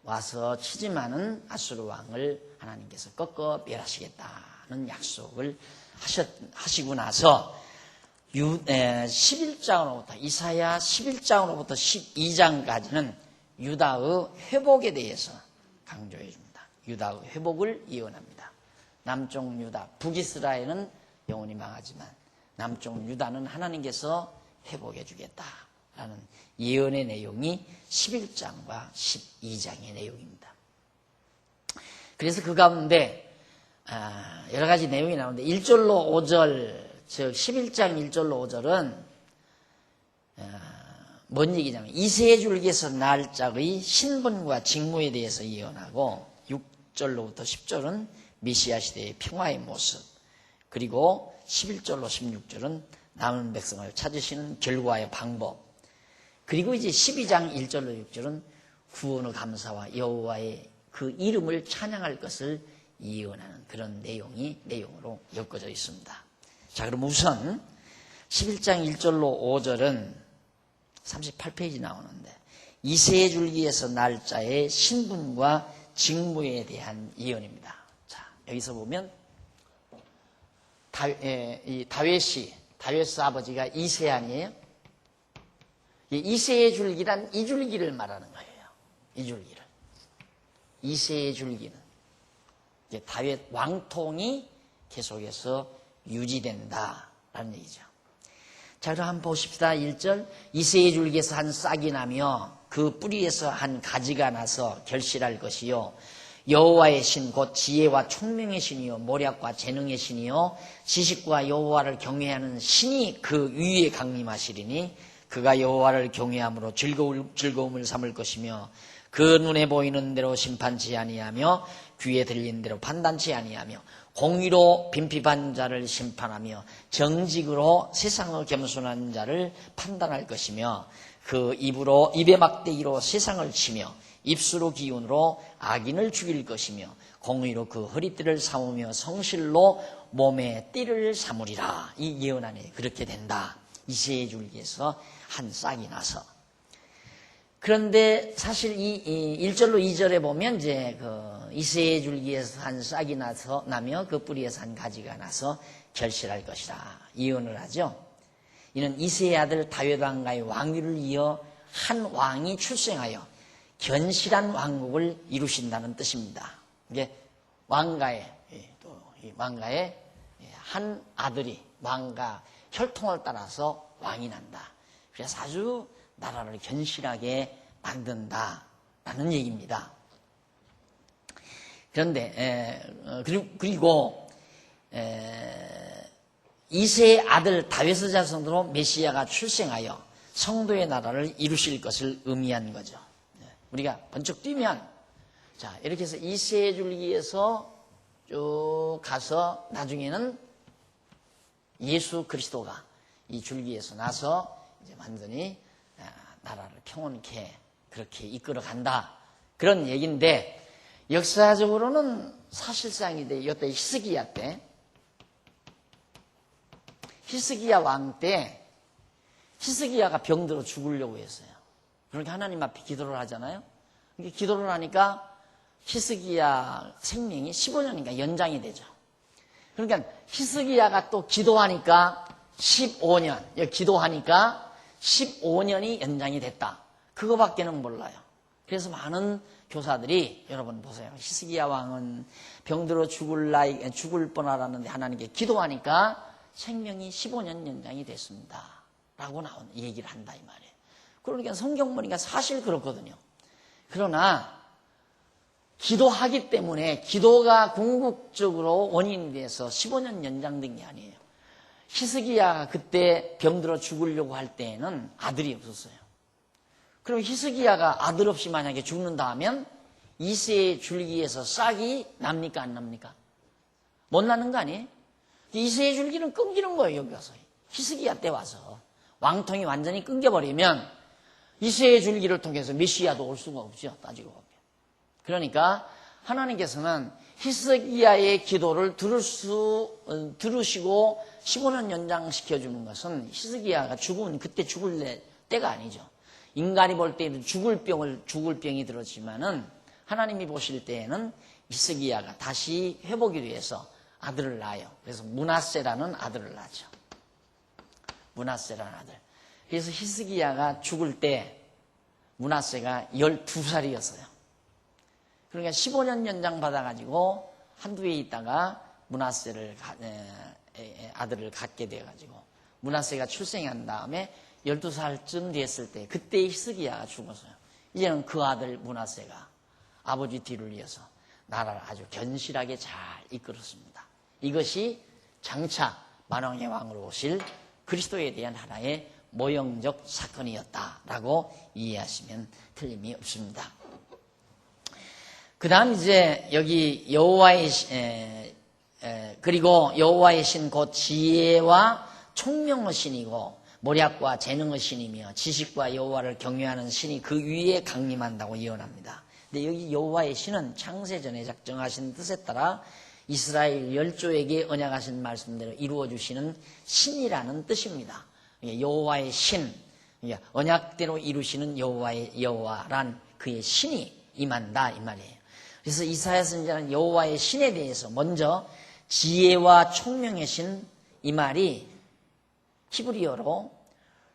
와서 치지만은 아수르 왕을 하나님께서 꺾어 멸하시겠다 하는 약속을 하시고 나서 11장으로부터 이사야 11장으로부터 12장까지는 유다의 회복에 대해서 강조해 줍니다. 유다의 회복을 예언합니다. 남쪽 유다, 북이스라엘은 영원히 망하지만 남쪽 유다는 하나님께서 회복해 주겠다라는 예언의 내용이 11장과 12장의 내용입니다. 그래서 그 가운데 여러 가지 내용이 나오는데 1절로 5절, 즉 11장 1절로 5절은 뭔 얘기냐면 이새의 줄기에서 날짝의 신분과 직무에 대해서 예언하고 6절로부터 10절은 메시아 시대의 평화의 모습, 그리고 11절로 16절은 남은 백성을 찾으시는 결과의 방법, 그리고 이제 12장 1절로 6절은 구원의 감사와 여호와의 그 이름을 찬양할 것을 예언하는 그런 내용으로 엮어져 있습니다. 자, 그럼 우선 11장 1절로 5절은 38페이지 나오는데 이새의 줄기에서 날짜의 신분과 직무에 대한 예언입니다. 자, 여기서 보면 다윗 아버지가 이새 아니에요? 이새의 줄기란 이 줄기를 말하는 거예요. 이 줄기를. 이새의 줄기는 다윗 왕통이 계속해서 유지된다라는 얘기죠. 자, 그럼 한번 보십시다. 1절 이새의 줄기에서 한 싹이 나며 그 뿌리에서 한 가지가 나서 결실할 것이요 여호와의 신 곧 지혜와 총명의 신이요 모략과 재능의 신이요 지식과 여호와를 경외하는 신이 그 위에 강림하시리니 그가 여호와를 경외함으로 즐거움을 삼을 것이며 그 눈에 보이는 대로 심판치 아니하며 귀에 들리는 대로 판단치 아니하며 공의로 빈핍한 자를 심판하며 정직으로 세상의 겸손한 자를 판단할 것이며 그 입의 막대기로 세상을 치며 입술의 기운으로 악인을 죽일 것이며 공의로 그 허리띠를 삼으며 성실로 몸에 띠를 삼으리라. 이 예언 안에 그렇게 된다. 이새의 줄기에서 한 싹이 나서. 그런데 사실 이 1절로 2절에 보면 이제 이새의 줄기에서 한 싹이 나며 그 뿌리에서 한 가지가 나서 결실할 것이라 예언을 하죠. 이는 이새의 아들 다윗 왕가의 왕위를 이어 한 왕이 출생하여 견실한 왕국을 이루신다는 뜻입니다. 이게 왕가의 한 아들이 왕가 혈통을 따라서 왕이 난다. 그래서 아주 나라를 견실하게 만든다라는 얘기입니다. 그런데 그리고 이새의 아들 다윗의 자손으로 메시아가 출생하여 성도의 나라를 이루실 것을 의미한 거죠. 우리가 번쩍 뛰면 자 이렇게 해서 이새의 줄기에서 쭉 가서 나중에는 예수 그리스도가 이 줄기에서 나서 이제 완전히 나라를 평온케 그렇게 이끌어 간다. 그런 얘기인데 역사적으로는 사실상인데 이때 히스기야 때 히스기야 왕 때 히스기야가 병들어 죽으려고 했어요. 그러니까 하나님 앞에 기도를 하잖아요. 기도를 하니까 히스기야 생명이 15년인가 연장이 되죠. 그러니까 히스기야가 또 기도하니까 15년, 기도하니까 15년이 연장이 됐다. 그거밖에는 몰라요. 그래서 많은 교사들이 여러분 보세요. 히스기야 왕은 병들어 죽을 뻔하라는데 하나님께 기도하니까 생명이 15년 연장이 됐습니다. 라고 나온 얘기를 한다 이 말이에요. 그러니까 성경 보니까 사실 그렇거든요. 그러나 기도하기 때문에 기도가 궁극적으로 원인이 돼서 15년 연장된 게 아니에요. 히스기야가 그때 병들어 죽으려고 할 때에는 아들이 없었어요. 그럼 히스기야가 아들 없이 만약에 죽는다 하면 이새의 줄기에서 싹이 납니까 안 납니까? 못 나는 거 아니에요? 이새의 줄기는 끊기는 거예요. 여기 와서 히스기야 때 와서 왕통이 완전히 끊겨버리면 이새의 줄기를 통해서 메시아도 올 수가 없죠. 따지고 보면. 그러니까 하나님께서는 히스기야의 기도를 들으시고 15년 연장시켜주는 것은 히스기야가 그때 죽을 때가 아니죠. 인간이 볼 때에는 죽을 병이 들었지만은 하나님이 보실 때에는 히스기야가 다시 회복이 위해서 아들을 낳아요. 그래서 므낫세라는 아들을 낳죠. 므낫세라는 아들. 그래서 히스기야가 죽을 때 므낫세가 12살이었어요. 그러니까 15년 연장 받아가지고 한두 해 있다가 므낫세를 아들을 갖게 돼가지고 므낫세가 출생한 다음에 12살쯤 됐을 때 그때 히스기야가 죽었어요. 이제는 그 아들 므낫세가 아버지 뒤를 이어서 나라를 아주 견실하게 잘 이끌었습니다. 이것이 장차 만왕의 왕으로 오실 그리스도에 대한 하나의 모형적 사건이었다라고 이해하시면 틀림이 없습니다. 그 다음 이제 여기 그리고 여호와의 신 곧 지혜와 총명의 신이고 모략과 재능의 신이며 지식과 여호와를 경외하는 신이 그 위에 강림한다고 예언합니다. 근데 여기 여호와의 신은 창세전에 작정하신 뜻에 따라 이스라엘 열조에게 언약하신 말씀대로 이루어 주시는 신이라는 뜻입니다. 여호와의 신, 언약대로 이루시는 여호와란 그의 신이 임한다 이 말이에요. 그래서 이사야 선지자는 여호와의 신에 대해서 먼저 지혜와 총명의 신 이 말이 히브리어로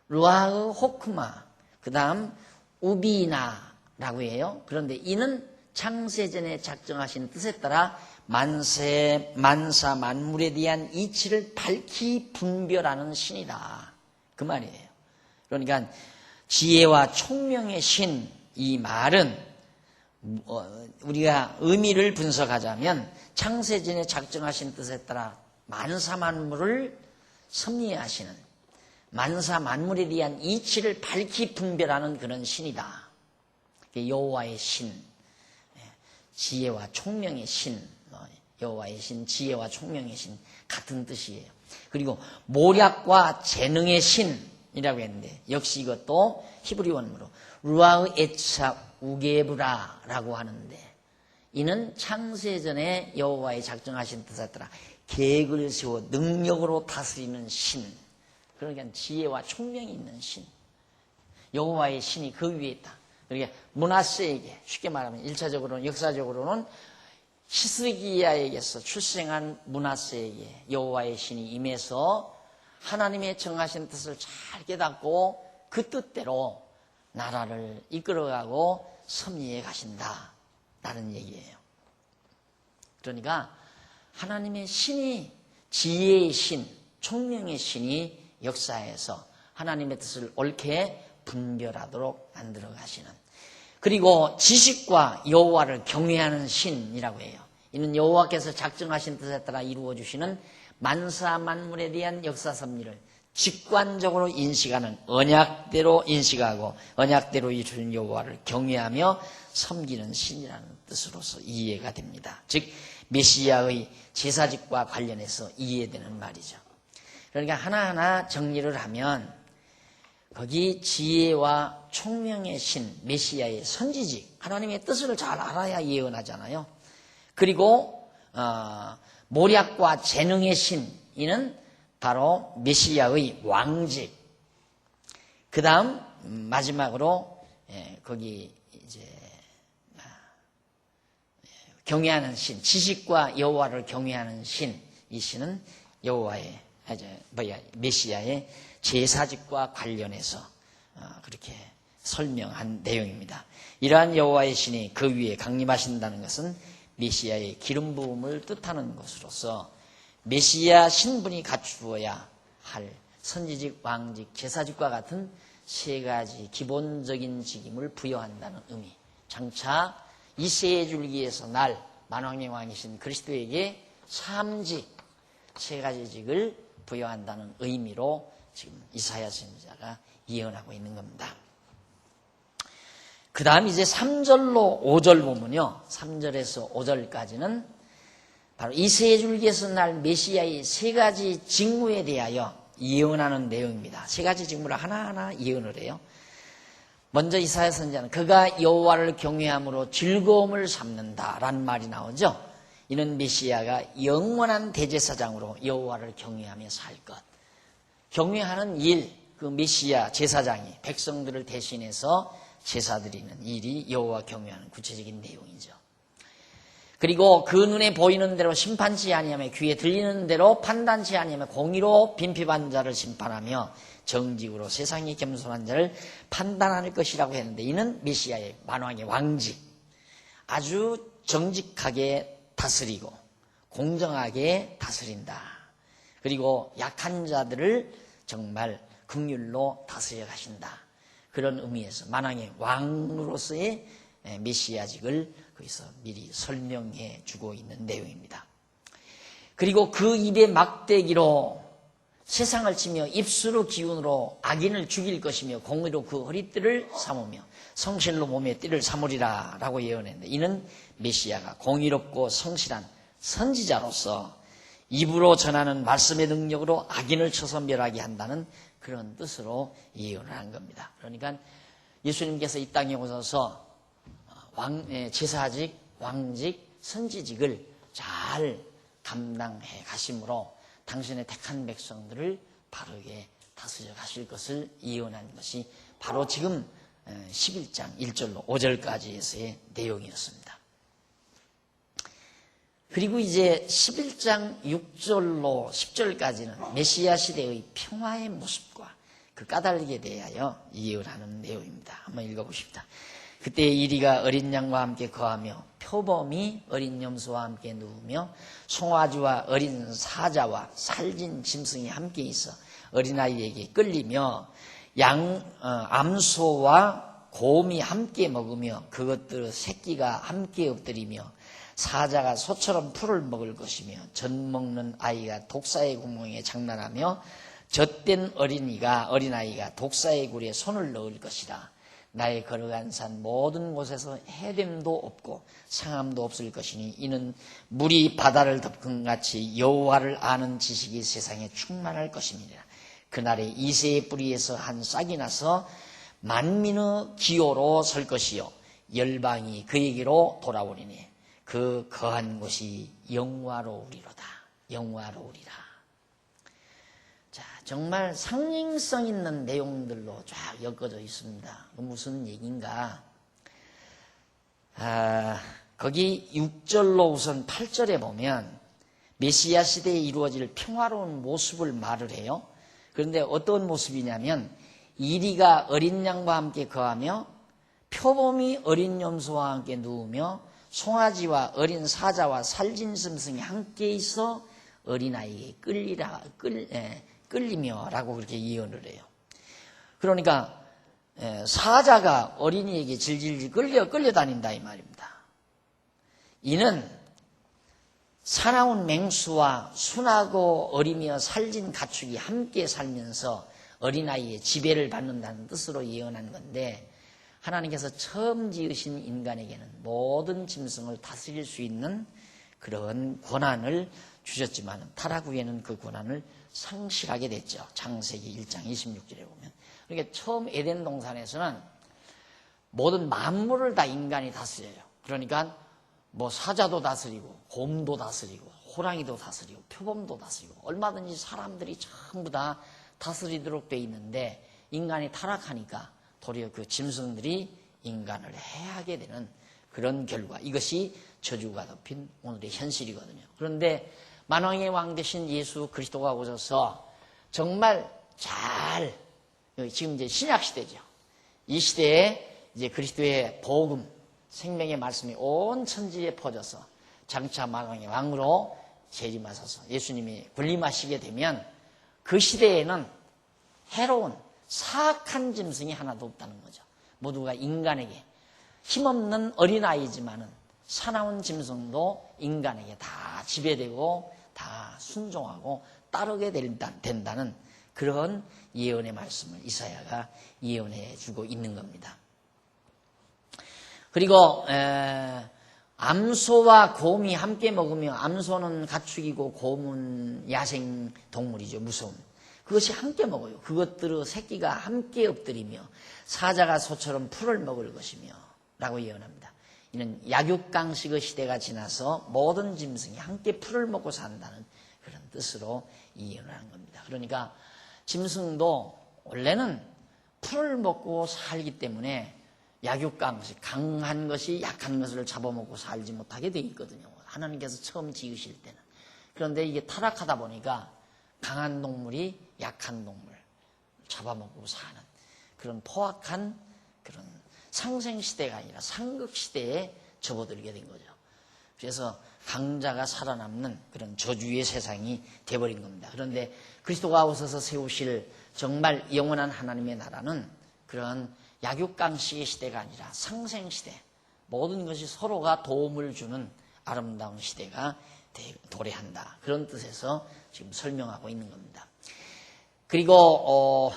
루아흐 호크마, 그 다음 우비나라고 해요. 그런데 이는 창세전에 작정하신 뜻에 따라 만사 만물에 대한 이치를 밝히 분별하는 신이다 그 말이에요. 그러니까 지혜와 총명의 신 이 말은 우리가 의미를 분석하자면 창세전에 작정하신 뜻에 따라 만사 만물을 섭리하시는 만사 만물에 대한 이치를 밝히 분별하는 그런 신이다. 여호와의 신, 지혜와 총명의 신, 여호와의 신, 지혜와 총명의 신 같은 뜻이에요. 그리고 모략과 재능의 신이라고 했는데 역시 이것도 히브리 원문으로 루아흐 에차 우게브라라고 하는데 이는 창세전에 여호와의 작정하신 뜻에 따라 계획을 세워 능력으로 다스리는 신, 그러니까 지혜와 총명이 있는 신, 여호와의 신이 그 위에 있다. 그러니까 므낫세에게 쉽게 말하면 1차적으로는 역사적으로는 히스기야에게서 출생한 므낫세에게 여호와의 신이 임해서 하나님의 정하신 뜻을 잘 깨닫고 그 뜻대로 나라를 이끌어가고 섭리해 가신다라는 얘기예요. 그러니까 하나님의 신이 지혜의 신, 총명의 신이 역사에서 하나님의 뜻을 옳게 분별하도록 만들어 가시는, 그리고 지식과 여호와를 경외하는 신이라고 해요. 이는 여호와께서 작정하신 뜻에 따라 이루어 주시는 만사 만물에 대한 역사 섭리를 직관적으로 인식하는, 언약대로 인식하고 언약대로 이루는 여호와를 경외하며 섬기는 신이라는 뜻으로서 이해가 됩니다. 즉 메시아의 제사직과 관련해서 이해되는 말이죠. 그러니까 하나하나 정리를 하면 거기 지혜와 총명의 신, 메시아의 선지직, 하나님의 뜻을 잘 알아야 예언하잖아요. 그리고 모략과 재능의 신, 이는 바로 메시아의 왕직. 그 다음 마지막으로 거기 이제 경외하는 신, 지식과 여호와를 경외하는 신, 이 신은 여호와의 메시아의 제사직과 관련해서 그렇게 설명한 내용입니다. 이러한 여호와의 신이 그 위에 강림하신다는 것은 메시아의 기름 부음을 뜻하는 것으로서 메시아 신분이 갖추어야 할 선지직, 왕직, 제사직과 같은 세 가지 기본적인 직임을 부여한다는 의미. 장차 이세의 줄기에서 날 만왕의 왕이신 그리스도에게 삼직, 세 가지 직을 부여한다는 의미로 지금 이사야 선지자가 예언하고 있는 겁니다. 그 다음 이제 3절로 5절 보면요, 3절에서 5절까지는 바로 이세의 줄기에서 날 메시아의 세 가지 직무에 대하여 예언하는 내용입니다. 세 가지 직무를 하나하나 예언을 해요. 먼저 이사야 선지자는 그가 여호와를 경외함으로 즐거움을 삼는다라는 말이 나오죠. 이는 메시아가 영원한 대제사장으로 여호와를 경외하며 살 것. 경외하는 일, 그 메시아 제사장이 백성들을 대신해서 제사 드리는 일이 여호와 경외하는 구체적인 내용이죠. 그리고 그 눈에 보이는 대로 심판치 아니하며 귀에 들리는 대로 판단치 아니하며 공의로 빈핍한 자를 심판하며 정직으로 세상에 겸손한 자를 판단할 것이라고 했는데, 이는 메시아의 만왕의 왕직, 아주 정직하게 다스리고 공정하게 다스린다. 그리고 약한 자들을 정말 긍휼로 다스려 가신다. 그런 의미에서 만왕의 왕으로서의 메시아직을 거기서 미리 설명해 주고 있는 내용입니다. 그리고 그 입의 막대기로 세상을 치며 입술의 기운으로 악인을 죽일 것이며 공의로 그 허리띠를 삼으며 성실로 몸에 띠를 삼으리라 라고 예언했는데, 이는 메시아가 공의롭고 성실한 선지자로서 입으로 전하는 말씀의 능력으로 악인을 쳐서 멸하게 한다는 그런 뜻으로 예언을 한 겁니다. 그러니까 예수님께서 이 땅에 오셔서 제사직, 왕직, 선지직을 잘 감당해 가심으로 당신의 택한 백성들을 바르게 다스려 가실 것을 예언한 것이 바로 지금 11장 1절로 5절까지에서의 내용이었습니다. 그리고 이제 11장 6절로 10절까지는 메시아 시대의 평화의 모습과 그 까닭에 대하여 예언하는 내용입니다. 한번 읽어보십니다. 그때 이리가 어린 양과 함께 거하며 표범이 어린 염소와 함께 누우며 송아지와 어린 사자와 살진 짐승이 함께 있어 어린아이에게 끌리며 암소와 곰이 함께 먹으며 그것들 새끼가 함께 엎드리며 사자가 소처럼 풀을 먹을 것이며 젖 먹는 아이가 독사의 구멍에 장난하며 젖된 어린아이가 독사의 굴에 손을 넣을 것이라. 나의 걸어간 산 모든 곳에서 해됨도 없고 상함도 없을 것이니 이는 물이 바다를 덮은 같이 여호와를 아는 지식이 세상에 충만할 것입니다. 그날에 이새의 뿌리에서 한 싹이 나서 만민의 기호로 설 것이요 열방이 그에게로 돌아오리니 그 거한 곳이 영화로우리로다. 영화로우리라. 자, 정말 상징성 있는 내용들로 쫙 엮어져 있습니다. 무슨 얘기인가? 거기 6절로 우선 8절에 보면 메시아 시대에 이루어질 평화로운 모습을 말을 해요. 그런데 어떤 모습이냐면 이리가 어린 양과 함께 거하며 표범이 어린 염소와 함께 누우며 송아지와 어린 사자와 살진 짐승이 함께 있어 어린아이에게 끌리며 라고 그렇게 예언을 해요. 그러니까 사자가 어린이에게 질질 끌려다닌다 이 말입니다. 이는 사나운 맹수와 순하고 어리며 살진 가축이 함께 살면서 어린아이의 지배를 받는다는 뜻으로 예언한 건데, 하나님께서 처음 지으신 인간에게는 모든 짐승을 다스릴 수 있는 그런 권한을 주셨지만 타락 후에는 그 권한을 상실하게 됐죠. 창세기 1장 26절에 보면. 그러니까 처음 에덴 동산에서는 모든 만물을 다 인간이 다스려요. 그러니까 뭐 사자도 다스리고 곰도 다스리고 호랑이도 다스리고 표범도 다스리고 얼마든지 사람들이 전부 다 다스리도록 돼 있는데, 인간이 타락하니까 도리어 그 짐승들이 인간을 해하게 되는 그런 결과, 이것이 저주가 덮인 오늘의 현실이거든요. 그런데 만왕의 왕 되신 예수 그리스도가 오셔서 정말 잘, 지금 이제 신약 시대죠. 이 시대에 이제 그리스도의 복음, 생명의 말씀이 온 천지에 퍼져서 장차 만왕의 왕으로 재림하셔서 예수님이 군림하시게 되면 그 시대에는 해로운 사악한 짐승이 하나도 없다는 거죠. 모두가 인간에게, 힘없는 어린아이지만은 사나운 짐승도 인간에게 다 지배되고 다 순종하고 따르게 된다는 그런 예언의 말씀을 이사야가 예언해 주고 있는 겁니다. 그리고 암소와 곰이 함께 먹으며, 암소는 가축이고 곰은 야생 동물이죠. 무서운. 그것이 함께 먹어요. 그것들의 새끼가 함께 엎드리며 사자가 소처럼 풀을 먹을 것이며 라고 예언합니다. 이는 약육강식의 시대가 지나서 모든 짐승이 함께 풀을 먹고 산다는 그런 뜻으로 예언을 한 겁니다. 그러니까 짐승도 원래는 풀을 먹고 살기 때문에 약육강식, 강한 것이 약한 것을 잡아먹고 살지 못하게 되어 있거든요. 하나님께서 처음 지으실 때는. 그런데 이게 타락하다 보니까 강한 동물이 약한 동물 잡아먹고 사는 그런 포악한 그런 상생시대가 아니라 상극시대에 접어들게 된 거죠. 그래서 강자가 살아남는 그런 저주의 세상이 돼버린 겁니다. 그런데 그리스도가 오셔서 세우실 정말 영원한 하나님의 나라는 그런 약육강식의 시대가 아니라 상생시대, 모든 것이 서로가 도움을 주는 아름다운 시대가 도래한다. 그런 뜻에서 지금 설명하고 있는 겁니다. 그리고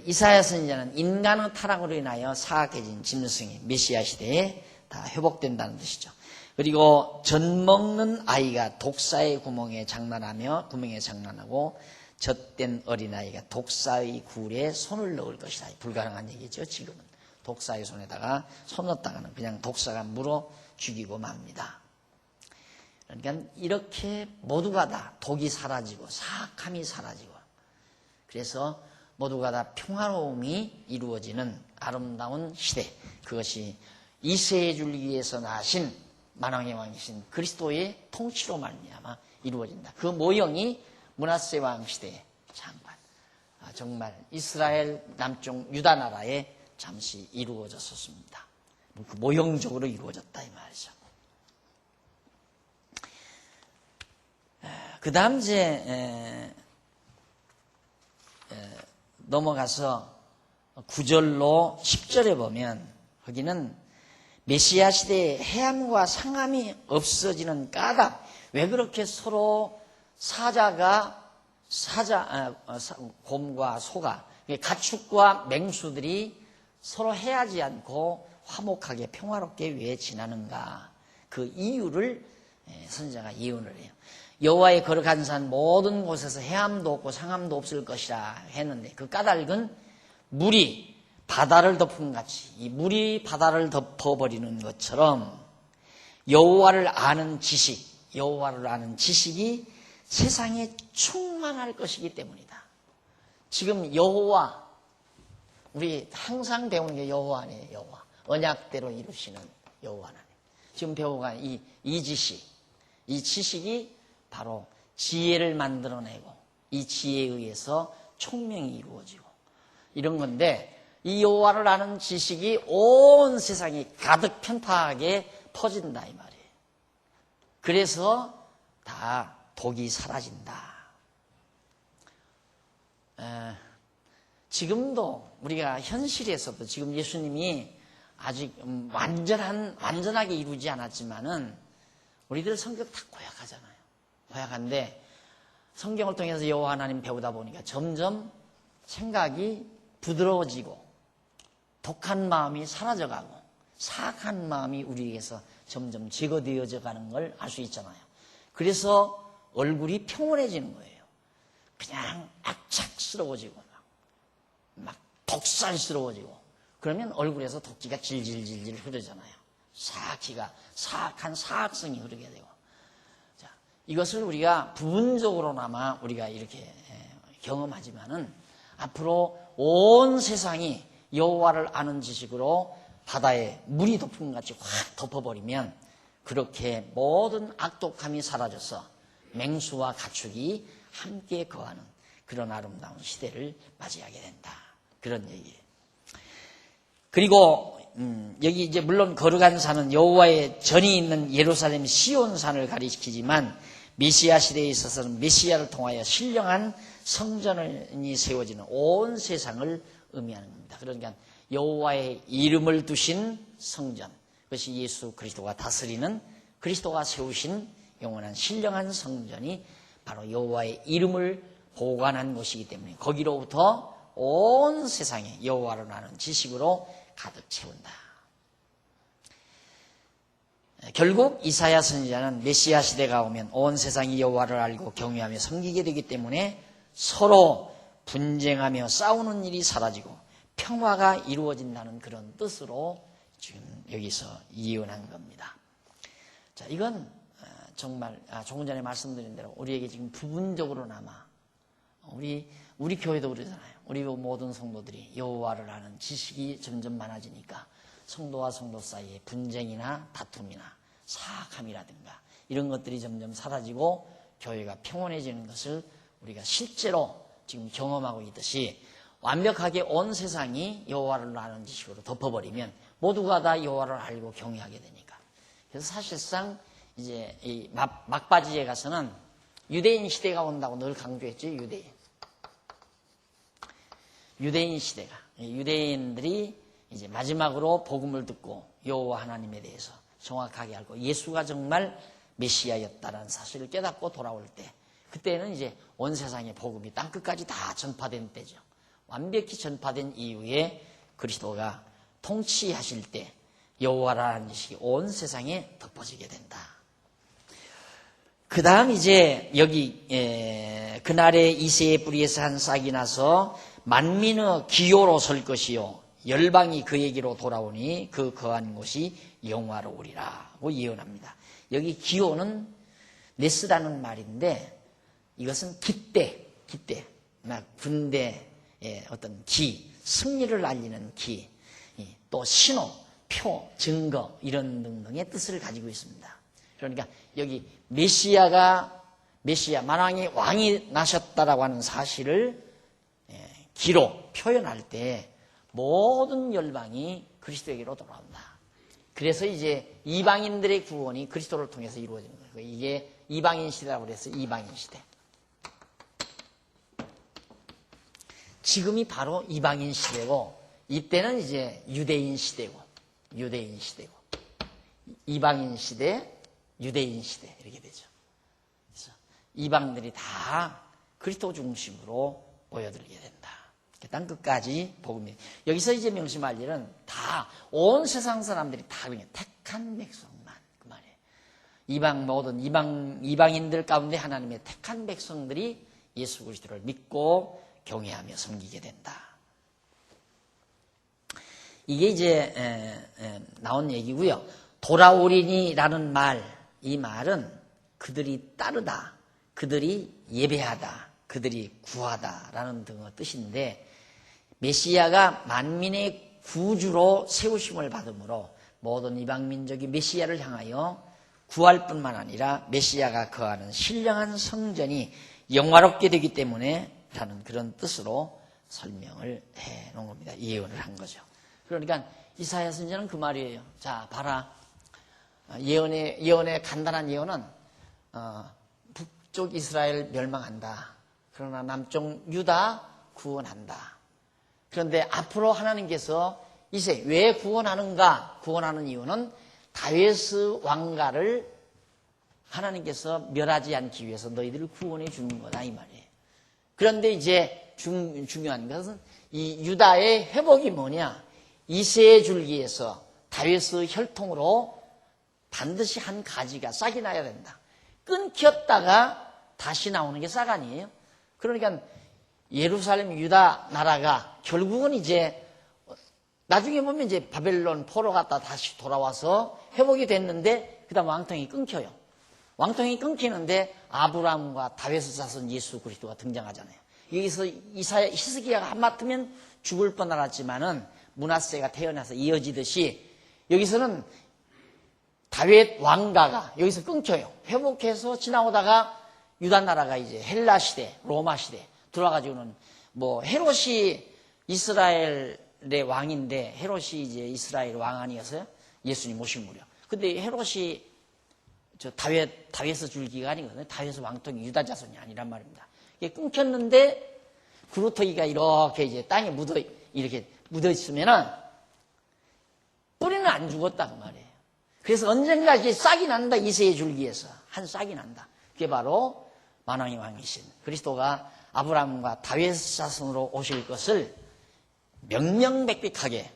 이사야 선지자는 인간의 타락으로 인하여 사악해진 짐승이 메시아 시대에 다 회복된다는 뜻이죠. 그리고 젖 먹는 아이가 독사의 구멍에 장난하고 젖된 어린아이가 독사의 굴에 손을 넣을 것이다. 불가능한 얘기죠. 지금은 독사의 손에다가 손 넣었다가는 그냥 독사가 물어 죽이고 맙니다. 그러니까 이렇게 모두가 다 독이 사라지고 사악함이 사라지고 그래서 모두가 다 평화로움이 이루어지는 아름다운 시대, 그것이 이세에 줄기 위해서 나신 만왕의 왕이신 그리스도의 통치로 말미암아 이루어진다. 그 모형이 므낫세 왕 시대의 장관, 정말 이스라엘 남쪽 유다 나라에 잠시 이루어졌었습니다. 그 모형적으로 이루어졌다 이 말이죠. 그 다음 이제 넘어가서 9절로 10절에 보면 거기는 메시아 시대에 해함과 상함이 없어지는 까닭, 왜 그렇게 서로 곰과 소가, 가축과 맹수들이 서로 해하지 않고 화목하게 평화롭게 왜 지나는가, 그 이유를 선지자가 예언을 해요. 여호와의 거룩한 산 모든 곳에서 해함도 없고 상함도 없을 것이라 했는데 그 까닭은 물이 바다를 덮은 같이, 이 물이 바다를 덮어버리는 것처럼 여호와를 아는 지식이 세상에 충만할 것이기 때문이다. 지금 여호와, 우리 항상 배우는 게 여호와 아니에요. 여호와, 언약대로 이루시는 여호와 하나님. 지금 배워간 이 지식, 이 지식이 바로 지혜를 만들어내고 이 지혜에 의해서 총명이 이루어지고 이런 건데, 이 여호와를 아는 지식이 온 세상이 가득 편파하게 퍼진다 이 말이에요. 그래서 다 독이 사라진다. 지금도 우리가 현실에서도 지금 예수님이 아직 완전하게 이루지 않았지만은 우리들 성격 다 고약하잖아요. 고약한데 성경을 통해서 여호와 하나님 배우다 보니까 점점 생각이 부드러워지고 독한 마음이 사라져가고 사악한 마음이 우리에게서 점점 제거되어져 가는 걸 알 수 있잖아요. 그래서 얼굴이 평온해지는 거예요. 그냥 악착스러워지고 막 독살스러워지고 그러면 얼굴에서 독기가 질질질질 흐르잖아요. 사악한 사악성이 흐르게 되고. 자, 이것을 우리가 부분적으로나마 우리가 이렇게 경험하지만은 앞으로 온 세상이 여호와를 아는 지식으로 바다에 물이 덮은 것 같이 확 덮어버리면 그렇게 모든 악독함이 사라져서 맹수와 가축이 함께 거하는 그런 아름다운 시대를 맞이하게 된다. 그런 얘기예요. 그리고 여기 이제 물론 거룩한 산은 여호와의 전이 있는 예루살렘 시온산을 가리키지만 메시아 시대에 있어서는 메시아를 통하여 신령한 성전이 세워지는 온 세상을 의미하는 겁니다. 그러니까 여호와의 이름을 두신 성전, 그것이 예수 그리스도가 다스리는, 그리스도가 세우신 영원한 신령한 성전이 바로 여호와의 이름을 보관한 곳이기 때문에 거기로부터 온 세상에 여호와를 아는 지식으로 가득 채운다. 결국 이사야 선지자는 메시아 시대가 오면 온 세상이 여호와를 알고 경외하며 섬기게 되기 때문에 서로 분쟁하며 싸우는 일이 사라지고 평화가 이루어진다는 그런 뜻으로 지금 여기서 예언한 겁니다. 자, 이건 정말 조금 전에 말씀드린 대로 우리에게 지금 부분적으로나마 우리 교회도 그러잖아요. 우리 모든 성도들이 여호와를 아는 지식이 점점 많아지니까 성도와 성도 사이에 분쟁이나 다툼이나 사악함이라든가 이런 것들이 점점 사라지고 교회가 평온해지는 것을 우리가 실제로 지금 경험하고 있듯이 완벽하게 온 세상이 여호와를 아는 지식으로 덮어버리면 모두가 다 여호와를 알고 경외하게 되니까. 그래서 사실상 이제 이 막바지에 가서는 유대인 시대가 온다고 늘 강조했죠. 유대인 시대가. 유대인들이 이제 마지막으로 복음을 듣고 여호와 하나님에 대해서 정확하게 알고 예수가 정말 메시아였다라는 사실을 깨닫고 돌아올 때, 그때는 이제 온 세상의 복음이 땅끝까지 다 전파된 때죠. 완벽히 전파된 이후에 그리스도가 통치하실 때 여호와라는 지식이 온 세상에 덮어지게 된다. 그 다음 이제 여기 그날에 이새의 뿌리에서 한 싹이 나서 만민의 기요로 설 것이요 열방이 그에게로 돌아오니 그 거한 곳이 영화로우리라고 예언합니다. 여기 기요는 네스라는 말인데 이것은 기대, 군대의 어떤 기, 승리를 알리는 기, 또 신호, 표, 증거 이런 등등의 뜻을 가지고 있습니다. 그러니까 여기 메시아 만왕의 왕이 나셨다라고 하는 사실을 기로 표현할 때 모든 열방이 그리스도에게로 돌아온다. 그래서 이제 이방인들의 구원이 그리스도를 통해서 이루어지는 거예요. 이게 이방인 시대라고 그래서 이방인 시대. 지금이 바로 이방인 시대고 이때는 이제 유대인 시대고 이방인 시대, 유대인 시대 이렇게 되죠. 그래서 이방들이 다 그리스도 중심으로 모여들게 된다. 땅끝까지 복음이. 여기서 이제 명심할 일은 다 온 세상 사람들이 다 그냥 택한 백성만 그 말이에요. 모든 이방인들 가운데 하나님의 택한 백성들이 예수 그리스도를 믿고 경외하며 섬기게 된다. 이게 이제 나온 얘기고요. 돌아오리니라는 말, 이 말은 그들이 따르다, 그들이 예배하다, 그들이 구하다라는 등의 뜻인데 메시아가 만민의 구주로 세우심을 받으므로 모든 이방 민족이 메시아를 향하여 구할 뿐만 아니라 메시아가 거하는 신령한 성전이 영화롭게 되기 때문에 라는 그런 뜻으로 설명을 해 놓은 겁니다. 예언을 한 거죠. 그러니까 이사야 선지자는 그 말이에요. 자, 봐라. 예언의 간단한 예언은 북쪽 이스라엘 멸망한다. 그러나 남쪽 유다 구원한다. 그런데 앞으로 하나님께서 이제 왜 구원하는가? 구원하는 이유는 다윗의 왕가를 하나님께서 멸하지 않기 위해서 너희들을 구원해 주는 거다 이 말이에요. 그런데 이제 중요한 것은 이 유다의 회복이 뭐냐? 이새의 줄기에서 다윗의 혈통으로 반드시 한 가지가 싹이 나야 된다. 끊겼다가 다시 나오는 게 싹 아니에요. 그러니까 예루살렘 유다 나라가 결국은 이제 나중에 보면 이제 바벨론 포로 갔다 다시 돌아와서 회복이 됐는데 그다음 왕통이 끊겨요. 왕통이 끊기는데 아브라함과 다윗의 자손 예수 그리스도가 등장하잖아요. 여기서 히스기야가 한마트면 죽을 뻔 알았지만은 므낫세가 태어나서 이어지듯이 여기서는 다윗 왕가가 여기서 끊겨요. 회복해서 지나오다가 유다 나라가 이제 헬라 시대, 로마 시대 들어와가지고는 뭐 헤롯이 이스라엘의 왕인데 헤롯이 이제 이스라엘 왕 아니었어요? 예수님 모신 무려. 근데 헤롯이 다윗의 줄기가 아니거든요. 다윗의 왕통이 유다 자손이 아니란 말입니다. 이게 끊겼는데 구루터기가 이렇게 이제 땅에 이렇게 묻어 있으면은 뿌리는 안 죽었다 그 말이에요. 그래서 언젠가 이제 싹이 난다. 이새의 줄기에서 한 싹이 난다. 그게 바로 만왕의 왕이신 그리스도가 아브라함과 다윗 자손으로 오실 것을 명명백백하게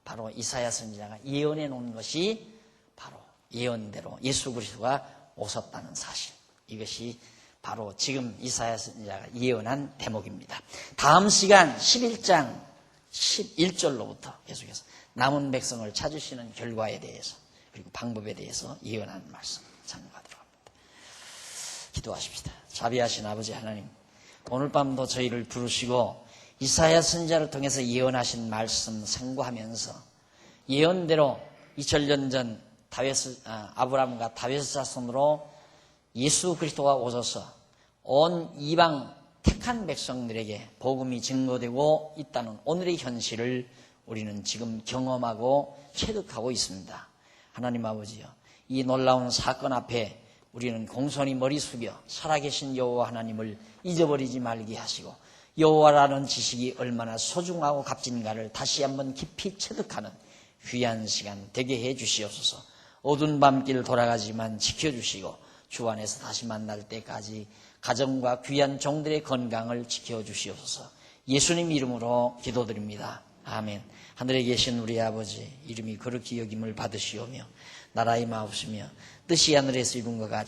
바로 이사야 선지자가 예언해 놓은 것이 바로 예언대로 예수 그리스도가 오셨다는 사실. 이것이 바로 지금 이사야 선지자가 예언한 대목입니다. 다음 시간 11장 11절로부터 계속해서 남은 백성을 찾으시는 결과에 대해서 그리고 방법에 대해서 예언하는 말씀 참고하도록 합니다. 기도하십시다. 자비하신 아버지 하나님, 오늘 밤도 저희를 부르시고 이사야 선지자를 통해서 예언하신 말씀 상고하면서 예언대로 2000년 전 아브라함과 다윗의 자손으로 예수 그리스도가 오셔서 온 이방 택한 백성들에게 복음이 증거되고 있다는 오늘의 현실을 우리는 지금 경험하고 체득하고 있습니다. 하나님 아버지요, 이 놀라운 사건 앞에 우리는 공손히 머리 숙여 살아계신 여호와 하나님을 잊어버리지 말게 하시고 여호와라는 지식이 얼마나 소중하고 값진가를 다시 한번 깊이 체득하는 귀한 시간 되게 해 주시옵소서. 어두운 밤길 돌아가지만 지켜주시고 주 안에서 다시 만날 때까지 가정과 귀한 종들의 건강을 지켜주시옵소서. 예수님 이름으로 기도드립니다. 아멘. 하늘에 계신 우리 아버지 이름이 거룩히 여김을 받으시오며 나라의 마옵시며 뜻이 하늘에서 이룬 것 같이